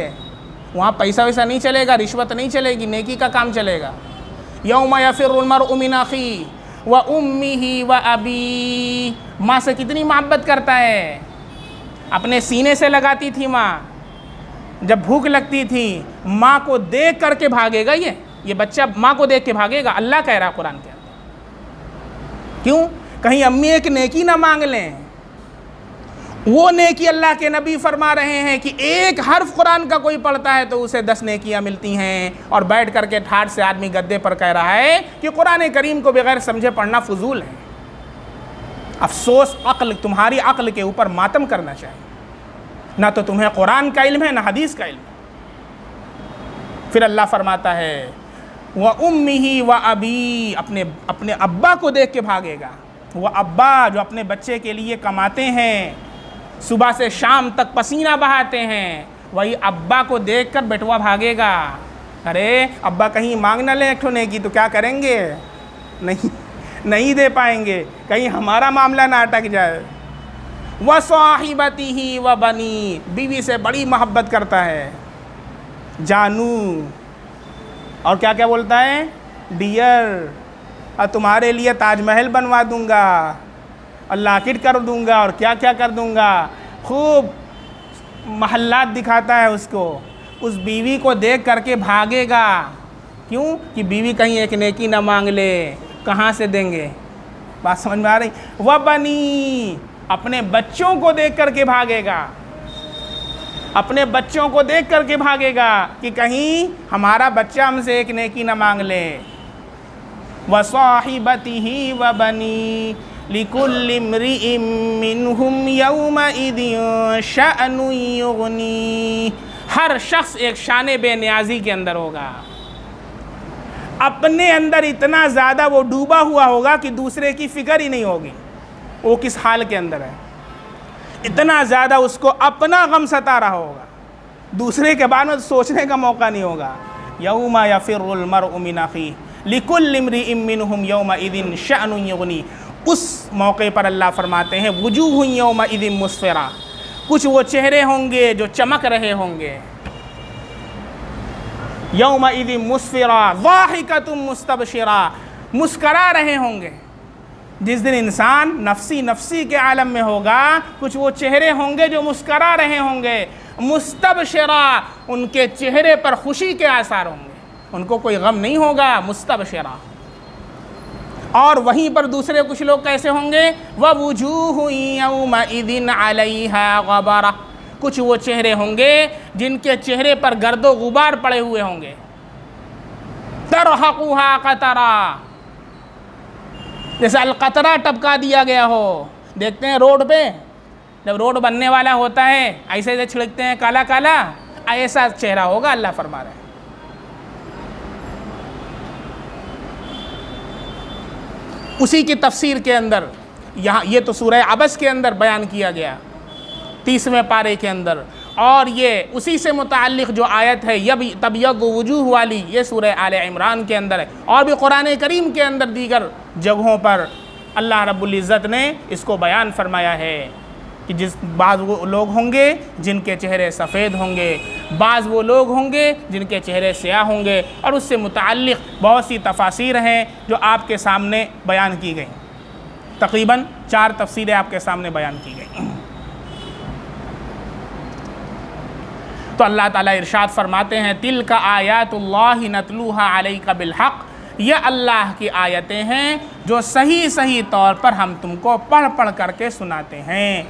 वहाँ पैसा वैसा नहीं चलेगा, रिश्वत नहीं चलेगी, नेकी का काम चलेगा। यौम यफ़िरुल मरउ मिन अख़ी व उम्मिही व अबी, माँ से कितनी मोहब्बत करता है, अपने सीने से लगाती थी माँ, जब भूख लगती थी माँ को देख करके भागेगा। ये बच्चा माँ को देख के भागेगा, अल्लाह कह रहा कुरान के अंदर। क्यों? कहीं अम्मी एक नेकी ना मांग लें। वो नेकी अल्लाह के नबी फरमा रहे हैं कि एक हर्फ कुरान का कोई पढ़ता है तो उसे 10 नेकियां मिलती हैं, और बैठ करके ठाठ से आदमी गद्दे पर कह रहा है कि कुरान करीम को बगैर समझे पढ़ना फ़ुज़ूल है। अफसोस, अक्ल, तुम्हारी अक्ल के ऊपर मातम करना चाहिए। ना तो तुम्हें कुरान का इल्म है ना हदीस का इल्म। फिर अल्लाह फरमाता है व उम्मिही व अबी, अपने अब्बा को देख के भागेगा। वह अब्बा जो अपने बच्चे के लिए कमाते हैं, सुबह से शाम तक पसीना बहाते हैं, वही अब्बा को देखकर बेटवा भागेगा। अरे अब्बा कहीं मांग ना ले एक ठो नेकी तो क्या करेंगे? नहीं दे पाएंगे, कहीं हमारा मामला ना अटक जाए। व साहिबतिही व बनी, बीवी से बड़ी मोहब्बत करता है, जानू, और क्या क्या बोलता है, डियर, और तुम्हारे लिए ताजमहल बनवा दूंगा और लाकिट कर दूंगा और क्या क्या कर दूंगा। खूब महल्लात दिखाता है उसको, उस बीवी को देख करके भागेगा। क्यों? कि बीवी कहीं एक नेकी ना मांग ले, कहाँ से देंगे? बात समझ में आ रही? वह बनी, अपने बच्चों को देख करके भागेगा, अपने बच्चों को देख करके भागेगा कि कहीं हमारा बच्चा हमसे एक नेकी ना मांग ले। व साहिबतिही व बनी लिकुल्लि इम्रिइम मिनहुम यौमइदिन शअनुन युगनी। हर शख्स एक शान बेनियाजी के अंदर होगा, अपने अंदर इतना ज़्यादा वो डूबा हुआ होगा कि दूसरे की फिक्र ही नहीं होगी वो किस हाल के अंदर है। इतना ज़्यादा उसको अपना गम सता रहा होगा, दूसरे के बारे में सोचने का मौका नहीं होगा। यौमा यफ़िर्रुल मर्उ मिन अख़ीह लिकुल्लि इम्रिइम मिनहुम यौमइदिन शअनुन युगनी। उस मौके पर अल्लाह फरमाते हैं वुजूहुन यौमइदिन मुस्फ़िरा, कुछ वो चेहरे होंगे जो चमक रहे होंगे। यौमइदिन मुस्फ़िरा ज़ाहिकतुम मुस्तबशिरा, मुस्करा रहे होंगे। जिस दिन इंसान नफ्सी नफ्सी के आलम में होगा, कुछ वो चेहरे होंगे जो मुस्करा रहे होंगे। मुस्तबशिरा, उनके चेहरे पर खुशी के आसार होंगे, उनको कोई गम नहीं होगा। मुस्तबशिरा। और वहीं पर दूसरे कुछ लोग कैसे होंगे? व वुजूहु यौमइदिन अलैहा गबरा, कुछ वो चेहरे होंगे जिनके चेहरे पर गर्दो गुबार पड़े हुए होंगे। तरहकुहा कतरा, जैसे अलकतरा टपका दिया गया हो। देखते हैं रोड पे, जब रोड बनने वाला होता है ऐसे ऐसे छिड़कते हैं काला काला, ऐसा चेहरा होगा। अल्लाह फरमा रहे हैं। उसी की तफसीर के अंदर यहाँ, ये तो सूरह अबस के अंदर बयान किया गया 30वें पारे के अंदर, और ये उसी से मुताल्लिक़ जो आयत है तबयद्दु वुजूह वाली, ये सूरह आले इमरान के अंदर है। और भी कुरान करीम के अंदर दीगर जगहों पर अल्लाह रब्बुल इज़्ज़त ने इसको बयान फरमाया है कि बाज़ वो लोग होंगे जिनके चेहरे सफ़ेद होंगे, बाज़ वो लोग होंगे जिनके चेहरे स्याह होंगे। और उससे मुताल्लिक़ बहुत सी तफासीर हैं जो आपके सामने बयान की गई। तकरीबन 4 तफसीरें आपके सामने बयान की गई। तो अल्लाह ताला इरशाद फरमाते हैं तिल्का आयातुल्लाहि नतलूहा अलैका बिलहक़, ये अल्लाह की आयतें हैं जो सही सही तौर पर हम तुमको पढ़ पढ़ करके सुनाते हैं।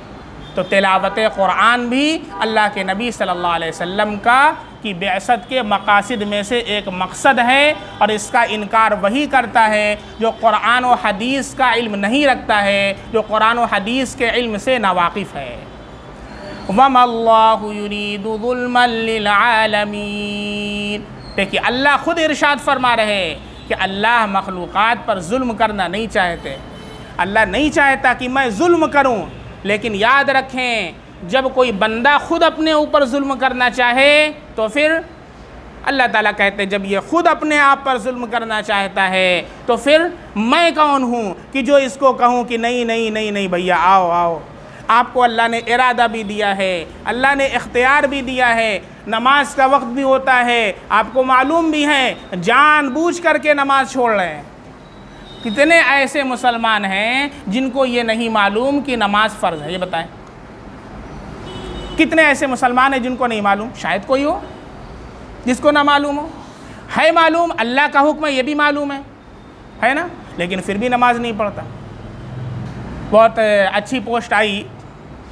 तो तिलावत क़ुरान भी अल्लाह के नबी सल्लल्लाहु अलैहि वसल्लम का की बेअसत के मकासिद में से एक मकसद है। और इसका इनकार वही करता है जो क़ुरान व हदीस का इल्म नहीं रखता है, जो क़ुरान व हदीस के इल्म से नावाकिफ़ है। वमल्लाहु युरीदु ज़ुल्मन लिल आलमीन। देखिए अल्लाह ख़ुद इरशाद फरमा रहे कि अल्लाह मखलूक़ात पर जुल्म करना नहीं चाहते। अल्लाह नहीं चाहता कि मैं जुल्म करूं, लेकिन याद रखें जब कोई बंदा ख़ुद अपने ऊपर जुल्म करना चाहे तो फिर अल्लाह ताला कहते हैं जब ये ख़ुद अपने आप पर जुल्म करना चाहता है तो फिर मैं कौन हूँ कि जो इसको कहूँ कि नहीं नहीं नहीं नहीं भैया आओ आओ। आपको अल्लाह ने इरादा भी दिया है, अल्लाह ने इख्तियार भी दिया है, नमाज का वक्त भी होता है, आपको मालूम भी है, जानबूझ करके नमाज छोड़ रहे हैं। कितने ऐसे मुसलमान हैं जिनको ये नहीं मालूम कि नमाज फ़र्ज़ है? ये बताएं, कितने ऐसे मुसलमान हैं जिनको नहीं मालूम? शायद कोई हो जिसको ना मालूम हो। है मालूम, अल्लाह का हुक्म है ये भी मालूम है ना, लेकिन फिर भी नमाज नहीं पढ़ता। बहुत अच्छी पोस्ट आई,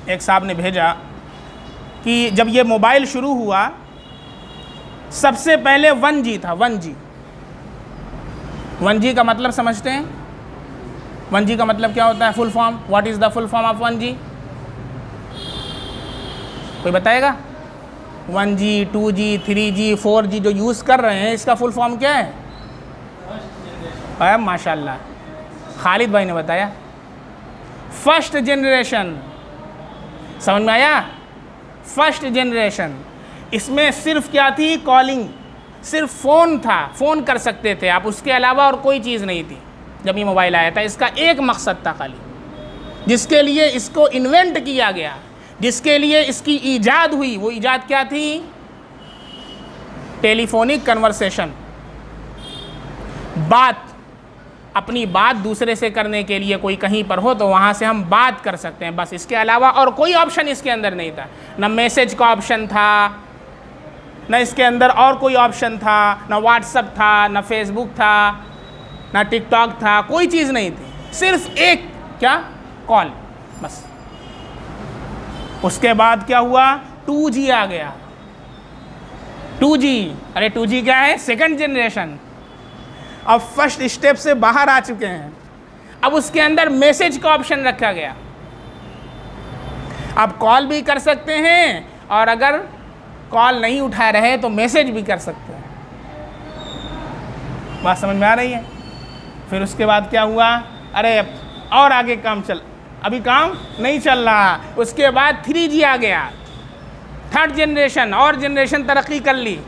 एक साहब ने भेजा कि जब ये मोबाइल शुरू हुआ सबसे पहले 1G था। 1G का मतलब समझते हैं? 1G का मतलब क्या होता है? Full form, what is the full form of 1G? कोई बताएगा? 1G, 2G, 3G, 4G जो यूज़ कर रहे हैं इसका फुल फॉर्म क्या है? माशाल्लाह, खालिद भाई ने बताया फर्स्ट जनरेशन। समझ में आया? First generation. इसमें सिर्फ क्या थी? कॉलिंग, सिर्फ फ़ोन था, फ़ोन कर सकते थे आप, उसके अलावा और कोई चीज़ नहीं थी जब ये मोबाइल आया था। इसका एक मकसद था खाली, जिसके लिए इसको इन्वेंट किया गया, जिसके लिए इसकी ईजाद हुई। वो ईजाद क्या थी? टेलीफोनिक कन्वर्सेशन, बात, अपनी बात दूसरे से करने के लिए कोई कहीं पर हो तो वहाँ से हम बात कर सकते हैं, बस। इसके अलावा और कोई ऑप्शन इसके अंदर नहीं था। न मैसेज का ऑप्शन था, ना इसके अंदर और कोई ऑप्शन था, ना व्हाट्सअप था, ना फेसबुक था, ना टिकटॉक था, कोई चीज़ नहीं थी, सिर्फ एक क्या कॉल बस। उसके बाद क्या हुआ, 2G आ गया। 2G, अरे 2G क्या है, सेकंड जनरेशन। अब फर्स्ट स्टेप से बाहर आ चुके हैं। अब उसके अंदर मैसेज का ऑप्शन रखा गया। अब कॉल भी कर सकते हैं और अगर कॉल नहीं उठा रहे तो मैसेज भी कर सकते हैं। बात समझ में आ रही है? फिर उसके बाद क्या हुआ, अरे और आगे काम अभी काम नहीं चल रहा। उसके बाद 3G आ गया, थर्ड जनरेशन, और जनरेशन तरक्की कर ली,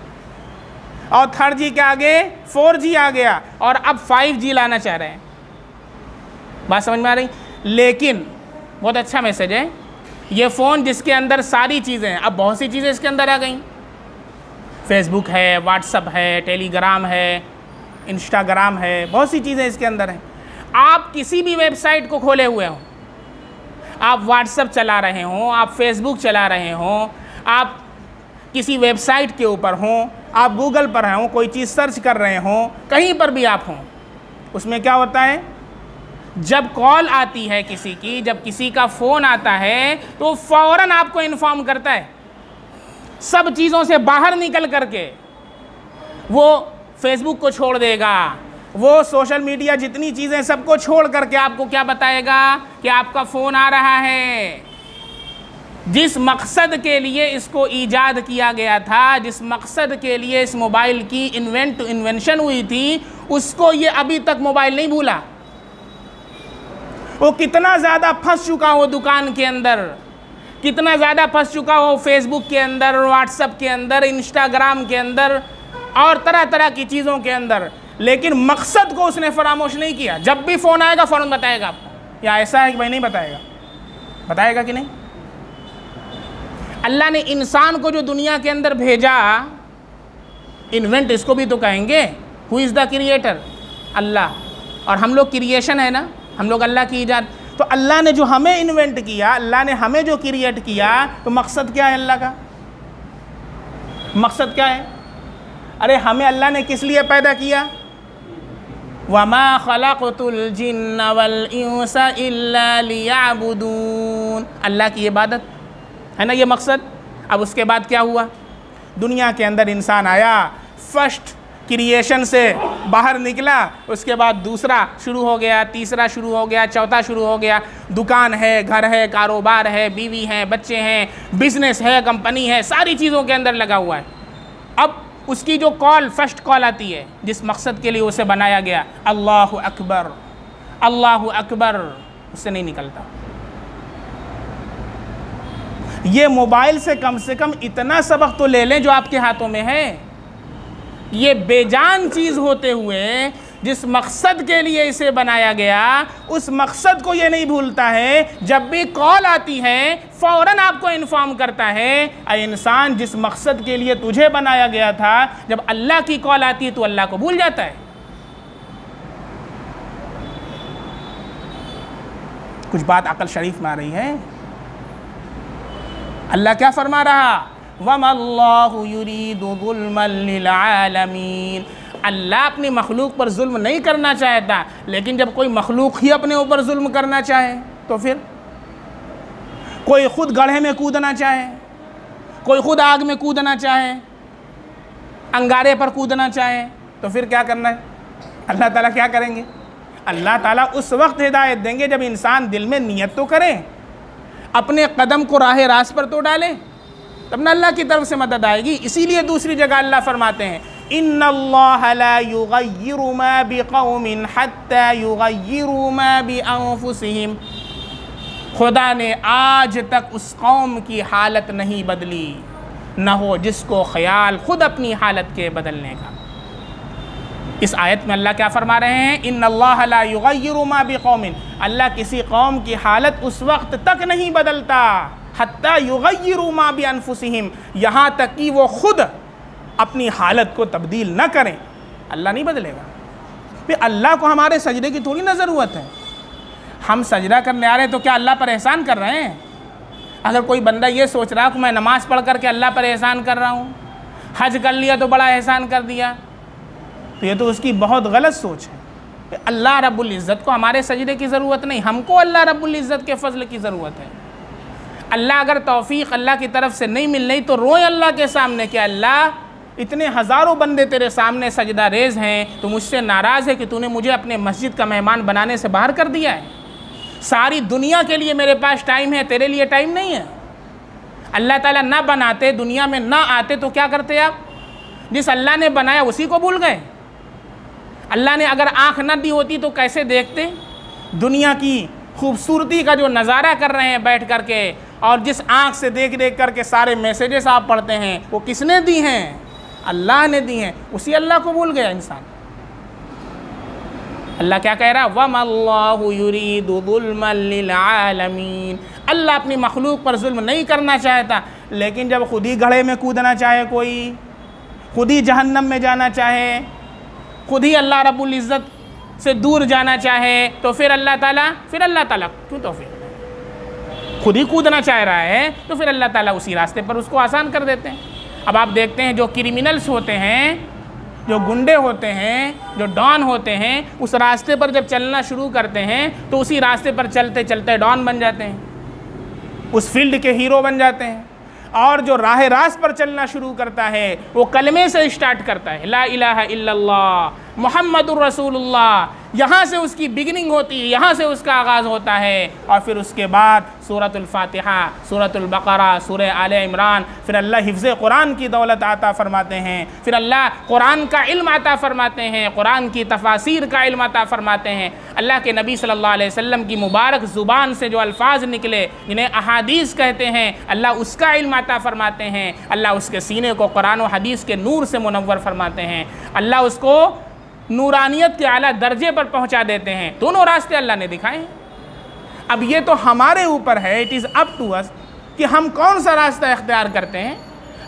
और 3G के आगे 4G आ गया, और अब 5G लाना चाह रहे हैं। बात समझ में आ रही? लेकिन बहुत अच्छा मैसेज है, ये फ़ोन जिसके अंदर सारी चीज़ें हैं, अब बहुत सी चीज़ें इसके अंदर आ गई। फेसबुक है, व्हाट्सअप है, टेलीग्राम है, इंस्टाग्राम है, बहुत सी चीज़ें इसके अंदर हैं। आप किसी भी वेबसाइट को खोले हुए हों, आप व्हाट्सअप चला रहे हों, आप फेसबुक चला रहे हों, आप किसी वेबसाइट के ऊपर हों, आप गूगल पर हों, कोई चीज़ सर्च कर रहे हों, कहीं पर भी आप हों, उसमें क्या होता है, जब कॉल आती है किसी की, जब किसी का फ़ोन आता है तो फ़ौरन आपको इन्फॉर्म करता है। सब चीज़ों से बाहर निकल करके वो फेसबुक को छोड़ देगा, वो सोशल मीडिया जितनी चीज़ें सबको छोड़ करके आपको क्या बताएगा कि आपका फ़ोन आ रहा है। जिस मकसद के लिए इसको ईजाद किया गया था, जिस मकसद के लिए इस मोबाइल की इन्वेंशन हुई थी, उसको ये अभी तक मोबाइल नहीं भूला। वो कितना ज़्यादा फंस चुका हो दुकान के अंदर, कितना ज़्यादा फंस चुका हो फेसबुक के अंदर, व्हाट्सएप के अंदर, इंस्टाग्राम के अंदर और तरह तरह की चीज़ों के अंदर, लेकिन मकसद को उसने फरामोश नहीं किया। जब भी फ़ोन आएगा फ़ौरन बताएगा आपको, या ऐसा है कि भाई नहीं बताएगा, बताएगा कि नहीं? अल्लाह ने इंसान को जो दुनिया के अंदर भेजा, इन्वेंट इसको भी तो कहेंगे, हु इज़ द क्रिएटर? अल्लाह। और हम लोग क्रिएशन है ना, हम लोग अल्लाह की ईजाद। तो अल्लाह ने जो हमें इन्वेंट किया, अल्लाह ने हमें जो क्रिएट किया, तो मकसद क्या है अल्लाह का? मकसद क्या है? अरे हमें अल्लाह ने किस लिए पैदा किया? वमा खलक़तुल जिन्ना वल इंसा इल्ला लियअबुदून, अल्लाह की इबादत है ना, ये मकसद। अब उसके बाद क्या हुआ, दुनिया के अंदर इंसान आया, फर्स्ट क्रिएशन से बाहर निकला, उसके बाद दूसरा शुरू हो गया, तीसरा शुरू हो गया, चौथा शुरू हो गया। दुकान है, घर है, कारोबार है, बीवी है, बच्चे हैं, बिजनेस है, कंपनी है, सारी चीज़ों के अंदर लगा हुआ है। अब उसकी जो कॉल, फर्स्ट कॉल आती है जिस मकसद के लिए उसे बनाया गया, अल्लाहु अकबर, अल्लाहु अकबर, उससे नहीं निकलता। ये मोबाइल से कम इतना सबक तो ले लें जो आपके हाथों में है। ये बेजान चीज़ होते हुए जिस मकसद के लिए इसे बनाया गया, उस मकसद को ये नहीं भूलता है। जब भी कॉल आती है फ़ौरन आपको इन्फॉर्म करता है, अरे इंसान, जिस मकसद के लिए तुझे बनाया गया था, जब अल्लाह की कॉल आती है तो अल्लाह को भूल जाता है। कुछ बात अकल शरीफ में आ रही है? अल्लाह क्या फरमा रहा, वमल्लाहु युरीदु ज़ुल्मन लिल आलमीन। अल्लाह अपनी मखलूक पर जुल्म नहीं करना चाहता, लेकिन जब कोई मखलूक ही अपने ऊपर जुल्म करना चाहे तो फिर कोई ख़ुद गड्ढे में कूदना चाहे, कोई ख़ुद आग में कूदना चाहे, अंगारे पर कूदना चाहे, तो फिर क्या करना है? अल्लाह ताला क्या करेंगे? अल्लाह ताला उस वक्त हिदायत देंगे जब इंसान दिल में नियत तो करे, अपने कदम को राह रास्त पर तो डाले, तब ना अल्लाह की तरफ से मदद आएगी। इसीलिए दूसरी जगह अल्लाह फरमाते हैं, इन्नल्लाह ला युग़य्यिरु मा बिक़ौमिन हत्ता युग़य्यिरु मा बिअन्फुसिहिम। खुदा ने आज तक उस कौम की हालत नहीं बदली, न हो जिसको ख्याल खुद अपनी हालत के बदलने का। इस आयत में अल्लाह क्या फरमा रहे हैं, इन्नल्लाह ला युग़य्यिरु मा बिक़ौमिन, अल्लाह किसी कौम की हालत उस वक्त तक नहीं बदलता, हत्ता युग़य्यिरु मा बिअन्फुसिहिम, यहाँ तक कि वो खुद अपनी हालत को तब्दील न करें, अल्लाह नहीं बदलेगा। फिर अल्लाह को हमारे सजदे की थोड़ी ना ज़रूरत है। हम सजदा करने आ रहे हैं तो क्या अल्लाह पर एहसान कर रहे हैं? अगर कोई बंदा ये सोच रहा है कि मैं नमाज़ पढ़ करके अल्लाह पर एहसान कर रहा हूँ, हज कर लिया तो बड़ा एहसान कर दिया। तो ये तो उसकी बहुत गलत सोच है। अल्लाह रब्बुल इज़्ज़त को हमारे सजदे की ज़रूरत नहीं, हमको अल्लाह रब्बुल इज़्ज़त के फ़ज़ल की ज़रूरत है। अल्लाह अगर तौफ़ीक़ अल्लाह की तरफ से नहीं मिल रही तो रोए अल्लाह के सामने कि अल्लाह इतने हज़ारों बंदे तेरे सामने सजदा रेज़ हैं, तो मुझसे नाराज़ है कि तूने मुझे अपने मस्जिद का मेहमान बनाने से बाहर कर दिया है। सारी दुनिया के लिए मेरे पास टाइम है, तेरे लिए टाइम नहीं है। अल्लाह ताला ना बनाते, दुनिया में ना आते तो क्या करते आप? जिस अल्लाह ने बनाया उसी को भूल गए। अल्लाह ने अगर आँख न दी होती तो कैसे देखते? दुनिया की खूबसूरती का जो नज़ारा कर रहे हैं बैठ कर के, और जिस आँख से देख देख करके सारे मैसेजेस आप पढ़ते हैं, वो किसने दी हैं? अल्लाह ने दी हैं। उसी अल्लाह को भूल गया इंसान। अल्लाह क्या कह रहा है? वमल्लाहु युरीदु ज़ुल्मन लिल आलमीन। अल्लाह अपनी मखलूक पर जुल्म नहीं करना चाहता, लेकिन जब खुद ही घड़े में कूदना चाहे, कोई खुद ही जहन्नम में जाना चाहे, खुद ही अल्लाह रब्बुल इज़्ज़त से दूर जाना चाहे, तो फिर अल्लाह ताला क्यों तौफीक? खुद ही कूदना चाह रहा है तो फिर अल्लाह ताला उसी रास्ते पर उसको आसान कर देते हैं। अब आप देखते हैं जो क्रिमिनल्स होते हैं, जो गुंडे होते हैं, जो डॉन होते हैं, उस रास्ते पर जब चलना शुरू करते हैं तो उसी रास्ते पर चलते चलते डॉन बन जाते हैं, उस फील्ड के हीरो बन जाते हैं। और जो राह रास्त पर चलना शुरू करता है वो कलमे से स्टार्ट करता है, ला इलाहा इल्लल्लाह मुहम्मदुर रसूलुल्लाह, यहाँ से उसकी बिगिनिंग होती है, यहाँ से उसका आगाज़ होता है। और फिर उसके बाद सूरतुल फातिहा, सूरतुल बकरा, सूरह आले इमरान, फिर अल्लाह हिफ्ज़ कुरान की दौलत आता फरमाते हैं, फिर अल्लाह कुरान का इल्म आता फरमाते हैं, कुरान की तफासीर का इल्म आता फरमाते हैं। अल्लाह के नबी सल्लल्लाहु अलैहि वसल्लम की मुबारक ज़ुबान से जो अल्फाज निकले जिन्हें अहादीस कहते हैं, अल्लाह उसका इल्म आता फरमाते हैं। अल्लाह उसके सीने को कुरान और हदीस के नूर से मुनव्वर फरमाते हैं। अल्लाह उसको नूरानियत के आला दर्जे पर पहुंचा देते हैं। दोनों रास्ते अल्लाह ने दिखाए। अब ये तो हमारे ऊपर है, it is up to us कि हम कौन सा रास्ता इख्तियार करते हैं।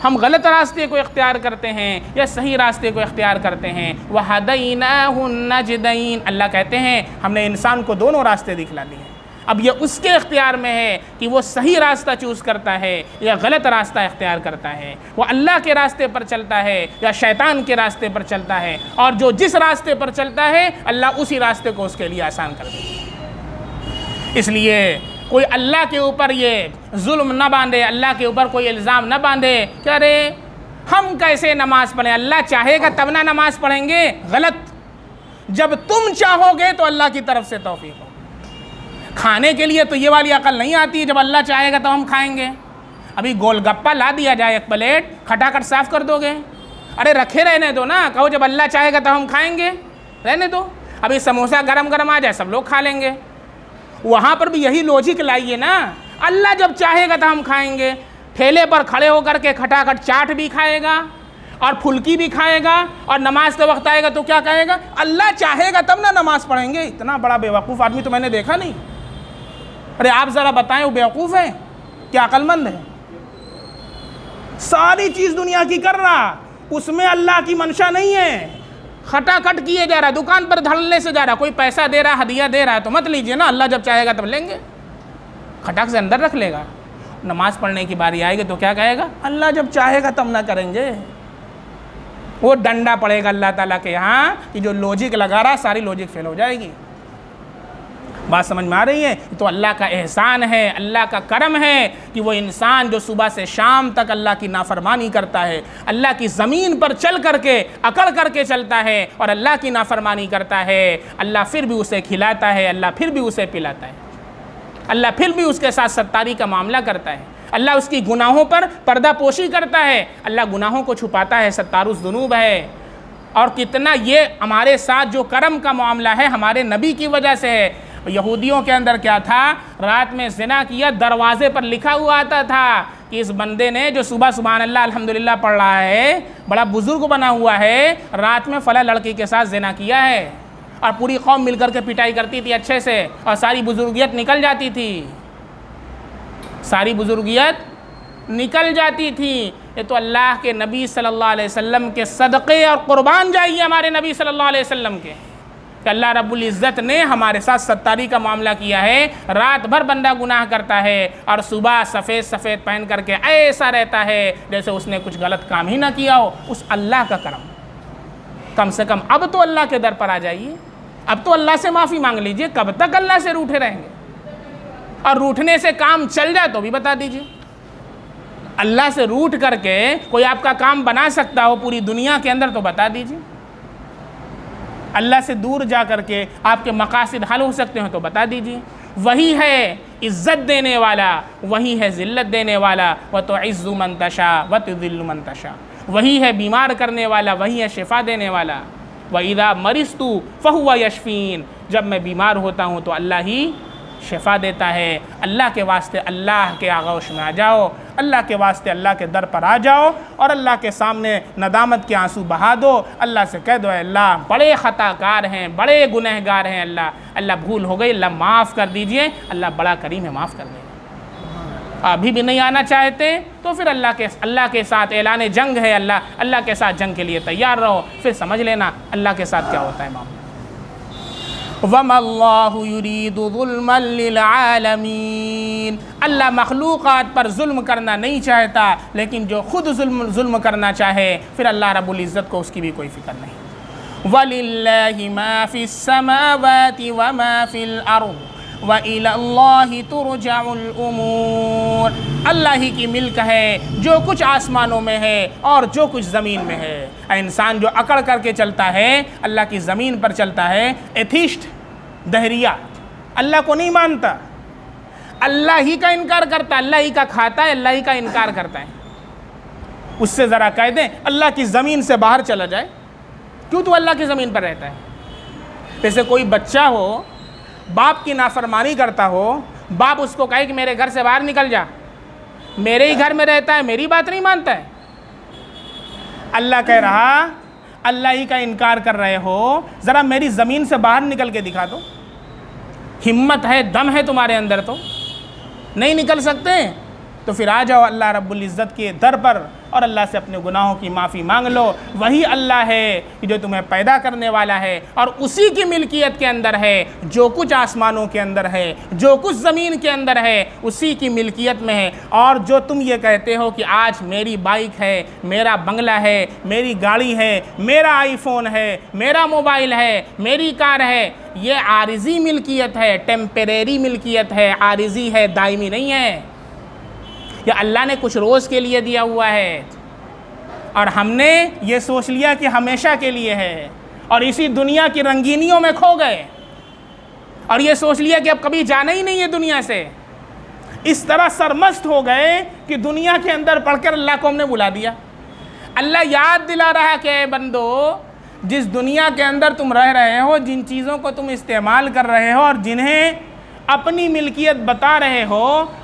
हम गलत रास्ते को इख्तियार करते हैं या सही रास्ते को इख्तियार करते हैं। वहदैनाहुन नजदैन, अल्लाह कहते हैं हमने इंसान को दोनों रास्ते दिखला दिए। अब ये उसके इख्तियार में है कि वो सही रास्ता चूज़ करता है या गलत रास्ता इख्तियार करता है, वो अल्लाह के रास्ते पर चलता है या शैतान के रास्ते पर चलता है। और जो जिस रास्ते पर चलता है अल्लाह उसी रास्ते को उसके लिए आसान कर देता है। इसलिए कोई अल्लाह के ऊपर ये जुल्म न बांधे, अल्लाह के ऊपर कोई इल्ज़ाम न बांधे कि अरे हम कैसे नमाज़ पढ़ें, अल्लाह चाहेगा तब ना नमाज़ पढ़ेंगे। गलत। जब तुम चाहोगे तो अल्लाह की तरफ से तौफीक हो। खाने के लिए तो ये वाली अकल नहीं आती है जब अल्लाह चाहेगा तो हम खाएंगे। अभी गोलगप्पा ला दिया जाए एक प्लेट, खटाखट साफ़ कर दोगे? अरे रखे रहने दो ना, कहो जब अल्लाह चाहेगा तो हम खाएंगे, रहने दो। अभी समोसा गरम गरम आ जाए सब लोग खा लेंगे। वहाँ पर भी यही लॉजिक लाइए ना, अल्लाह जब चाहेगा तो हम खाएंगे। ठेले पर खड़े होकर के खटाखट चाट भी खाएगा और फुल्की भी खाएगा, और नमाज का वक्त आएगा तो क्या कहेगा? अल्लाह चाहेगा तब ना नमाज पढ़ेंगे। इतना बड़ा बेवकूफ़ आदमी तो मैंने देखा नहीं। अरे आप ज़रा बताएं, वो बेवकूफ़ है क्या अक्लमंद है? सारी चीज़ दुनिया की कर रहा, उसमें अल्लाह की मंशा नहीं है। खटाखट किए जा रहा, दुकान पर धड़ल्ले से जा रहा, कोई पैसा दे रहा, हदिया दे रहा है तो मत लीजिए ना, अल्लाह जब चाहेगा तब लेंगे। खटाक से अंदर रख लेगा। नमाज पढ़ने की बारी आएगी तो क्या कहेगा? अल्लाह जब चाहेगा तब ना करेंगे। वो डंडा पड़ेगा अल्लाह ताला के यहाँ कि जो लॉजिक लगा रहा सारी लॉजिक फेल हो जाएगी। बात समझ में आ रही है? तो अल्लाह का एहसान है, अल्लाह का करम है कि वो इंसान जो सुबह से शाम तक अल्लाह की नाफरमानी करता है, अल्लाह की ज़मीन पर चल करके अकड़ करके चलता है और अल्लाह की नाफरमानी करता है, अल्लाह फिर भी उसे खिलाता है, अल्लाह फिर भी उसे पिलाता है, अल्लाह फिर भी उसके साथ सत्तारी का मामला करता है, अल्लाह उसकी गुनाहों पर पर्दापोशी करता है, अल्लाह गुनाहों को छुपाता है, सत्तारुज़ दुनूब है। और कितना ये हमारे साथ जो करम का मामला है हमारे नबी की वजह से है। यहूदियों के अंदर क्या था? रात में ज़िना किया, दरवाजे पर लिखा हुआ आता था कि इस बंदे ने जो सुबह सुभान अल्लाह अल्हम्दुलिल्लाह पढ़ रहा है, बड़ा बुजुर्ग बना हुआ है, रात में फला लड़की के साथ ज़िना किया है। और पूरी कौम मिलकर के पिटाई करती थी अच्छे से, और सारी बुजुर्गियत निकल जाती थी, सारी बुजुर्गियत निकल जाती थी। ये तो अल्लाह के नबी सल्लल्लाहु अलैहि वसल्लम के सदक़े और कुर्बान जाइए हमारे नबी सल्लल्लाहु अलैहि वसल्लम के। कि अल्लाह रब्बुल इज़्ज़त ने हमारे साथ सत्तारी का मामला किया है। रात भर बंदा गुनाह करता है और सुबह सफ़ेद सफ़ेद पहन करके ऐसा रहता है जैसे उसने कुछ गलत काम ही ना किया हो। उस अल्लाह का करम, कम से कम अब तो अल्लाह के दर पर आ जाइए, अब तो अल्लाह से माफ़ी मांग लीजिए। कब तक अल्लाह से रूठे रहेंगे? और रूठने से काम चल जाए तो भी बता दीजिए। अल्लाह से रूठ करके कोई आपका काम बना सकता हो पूरी दुनिया के अंदर तो बता दीजिए। अल्लाह से दूर जा करके आपके मकासद हल हो सकते हो तो बता दीजिए। वही है इज़्ज़त देने वाला, वही है ज़िल्लत देने वाला। व तो इज़्ज़ु मन तशा व तुज़िल्लु मन तशा। वही है बीमार करने वाला, वही है शिफा देने वाला। व इज़ा मरिस्तु फ़हुवा यशफ़ीन। जब मैं बीमार होता हूँ तो अल्लाह ही शिफा देता है। अल्लाह के वास्ते अल्लाह के आगोश में आ जाओ, अल्लाह के वास्ते अल्लाह के दर पर आ जाओ और अल्लाह के सामने नदामत के आंसू बहा दो। अल्लाह से कह दो, अल्लाह बड़े ख़ताकार हैं, बड़े गुनहगार हैं, अल्लाह भूल हो गई, अल्लाह माफ़ कर दीजिए। अल्लाह बड़ा करीम है, माफ़ कर देगा। अभी भी नहीं आना चाहते तो फिर अल्लाह के साथ ऐलान जंग है। अल्लाह के साथ जंग के लिए तैयार रहो, फिर समझ लेना अल्लाह के साथ क्या होता है मामला। वमल्लाहु युरीदु ज़ुल्मन लिल आलमीन। अल्लाह मखलूक़ात पर जुल्म करना नहीं चाहता, लेकिन जो खुद जुल्म करना चाहे फिर अल्लाह रब्बुल इज़्ज़त को उसकी भी कोई फ़िक्र नहीं। वलिल्लाहि मा फ़िस समावाति व मा फ़िल अर्ज़ व इलल्लाहि तुरजउल उमूर। अल्लाह ही की मिल्क है जो कुछ आसमानों में है और जो कुछ ज़मीन में है। इंसान जो अकड़ करके चलता है, अल्लाह की ज़मीन पर चलता है, एथिस्ट, दहरिया, अल्लाह को नहीं मानता, अल्लाह ही का इनकार करता है, अल्लाह ही का खाता है, अल्लाह ही का इनकार करता है। उससे ज़रा कह दें अल्लाह की ज़मीन से बाहर चला जाए, क्यों तू अल्लाह की ज़मीन पर रहता है। जैसे कोई बच्चा हो, बाप की नाफरमानी करता हो, बाप उसको कहे कि मेरे घर से बाहर निकल जा, मेरे ही घर में रहता है, मेरी बात नहीं मानता है। अल्लाह कह रहा अल्लाह ही का इनकार कर रहे हो, ज़रा मेरी ज़मीन से बाहर निकल के दिखा दो। हिम्मत है, दम है तुम्हारे अंदर तो नहीं निकल सकते, तो फिर आ जाओ अल्लाह रब्बुल इज़्ज़त के दर पर और अल्लाह से अपने गुनाहों की माफ़ी मांग लो। वही अल्लाह है कि जो तुम्हें पैदा करने वाला है और उसी की मिल्कियत के अंदर है जो कुछ आसमानों के अंदर है, जो कुछ ज़मीन के अंदर है, उसी की मिल्कियत में है। और जो तुम ये कहते हो कि आज मेरी बाइक है, मेरा बंगला है, मेरी गाड़ी है, मेरा आईफोन है, मेरा मोबाइल है, मेरी कार है, ये आरिज़ी मिल्कियत है, टेम्परेरी मिल्कियत है, आरिज़ी है, दायमी नहीं है। या अल्लाह ने कुछ रोज़ के लिए दिया हुआ है और हमने ये सोच लिया कि हमेशा के लिए है और इसी दुनिया की रंगीनियों में खो गए और ये सोच लिया कि अब कभी जाना ही नहीं है दुनिया से। इस तरह सरमस्त हो गए कि दुनिया के अंदर पढ़कर अल्लाह को हमने बुला दिया। अल्लाह याद दिला रहा है कि बंदो, जिस दुनिया के अंदर तुम रह रहे हो, जिन चीज़ों को तुम इस्तेमाल कर रहे हो और जिन्हें अपनी मिल्कियत बता रहे हो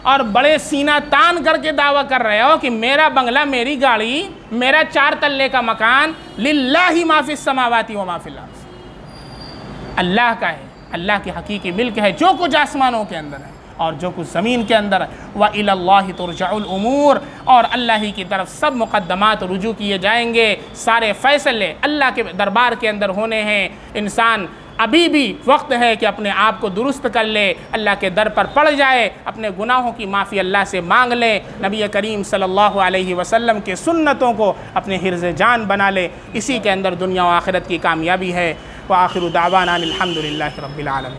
और बड़े सीना तान करके दावा कर रहे हो कि मेरा बंगला, मेरी गाड़ी, मेरा 4 तल्ले का मकान, लिल्लाहि मा फिस समावाति व मा फिल अर्ज़, अल्लाह का है, अल्लाह की हकीकी मिल्क है जो कुछ आसमानों के अंदर है और जो कुछ ज़मीन के अंदर है। व इलल्लाहि तुरजउल उमूर, और अल्लाह ही की तरफ सब मुक़द्दमात रुजू किए जाएंगे, सारे फ़ैसले अल्लाह के दरबार के अंदर होने हैं। इंसान अभी भी वक्त है कि अपने आप को दुरुस्त कर ले, अल्लाह के दर पर पड़ जाए, अपने गुनाहों की माफ़ी अल्लाह से मांग ले, नबी करीम सल्लल्लाहु अलैहि वसल्लम के सुन्नतों को अपने हिर्ज़ जान बना ले। इसी के अंदर दुनिया व आखिरत की कामयाबी है। व आखिरु दावाना अनिल हम्दुलिल्लाहि रब्बिल आलमीन।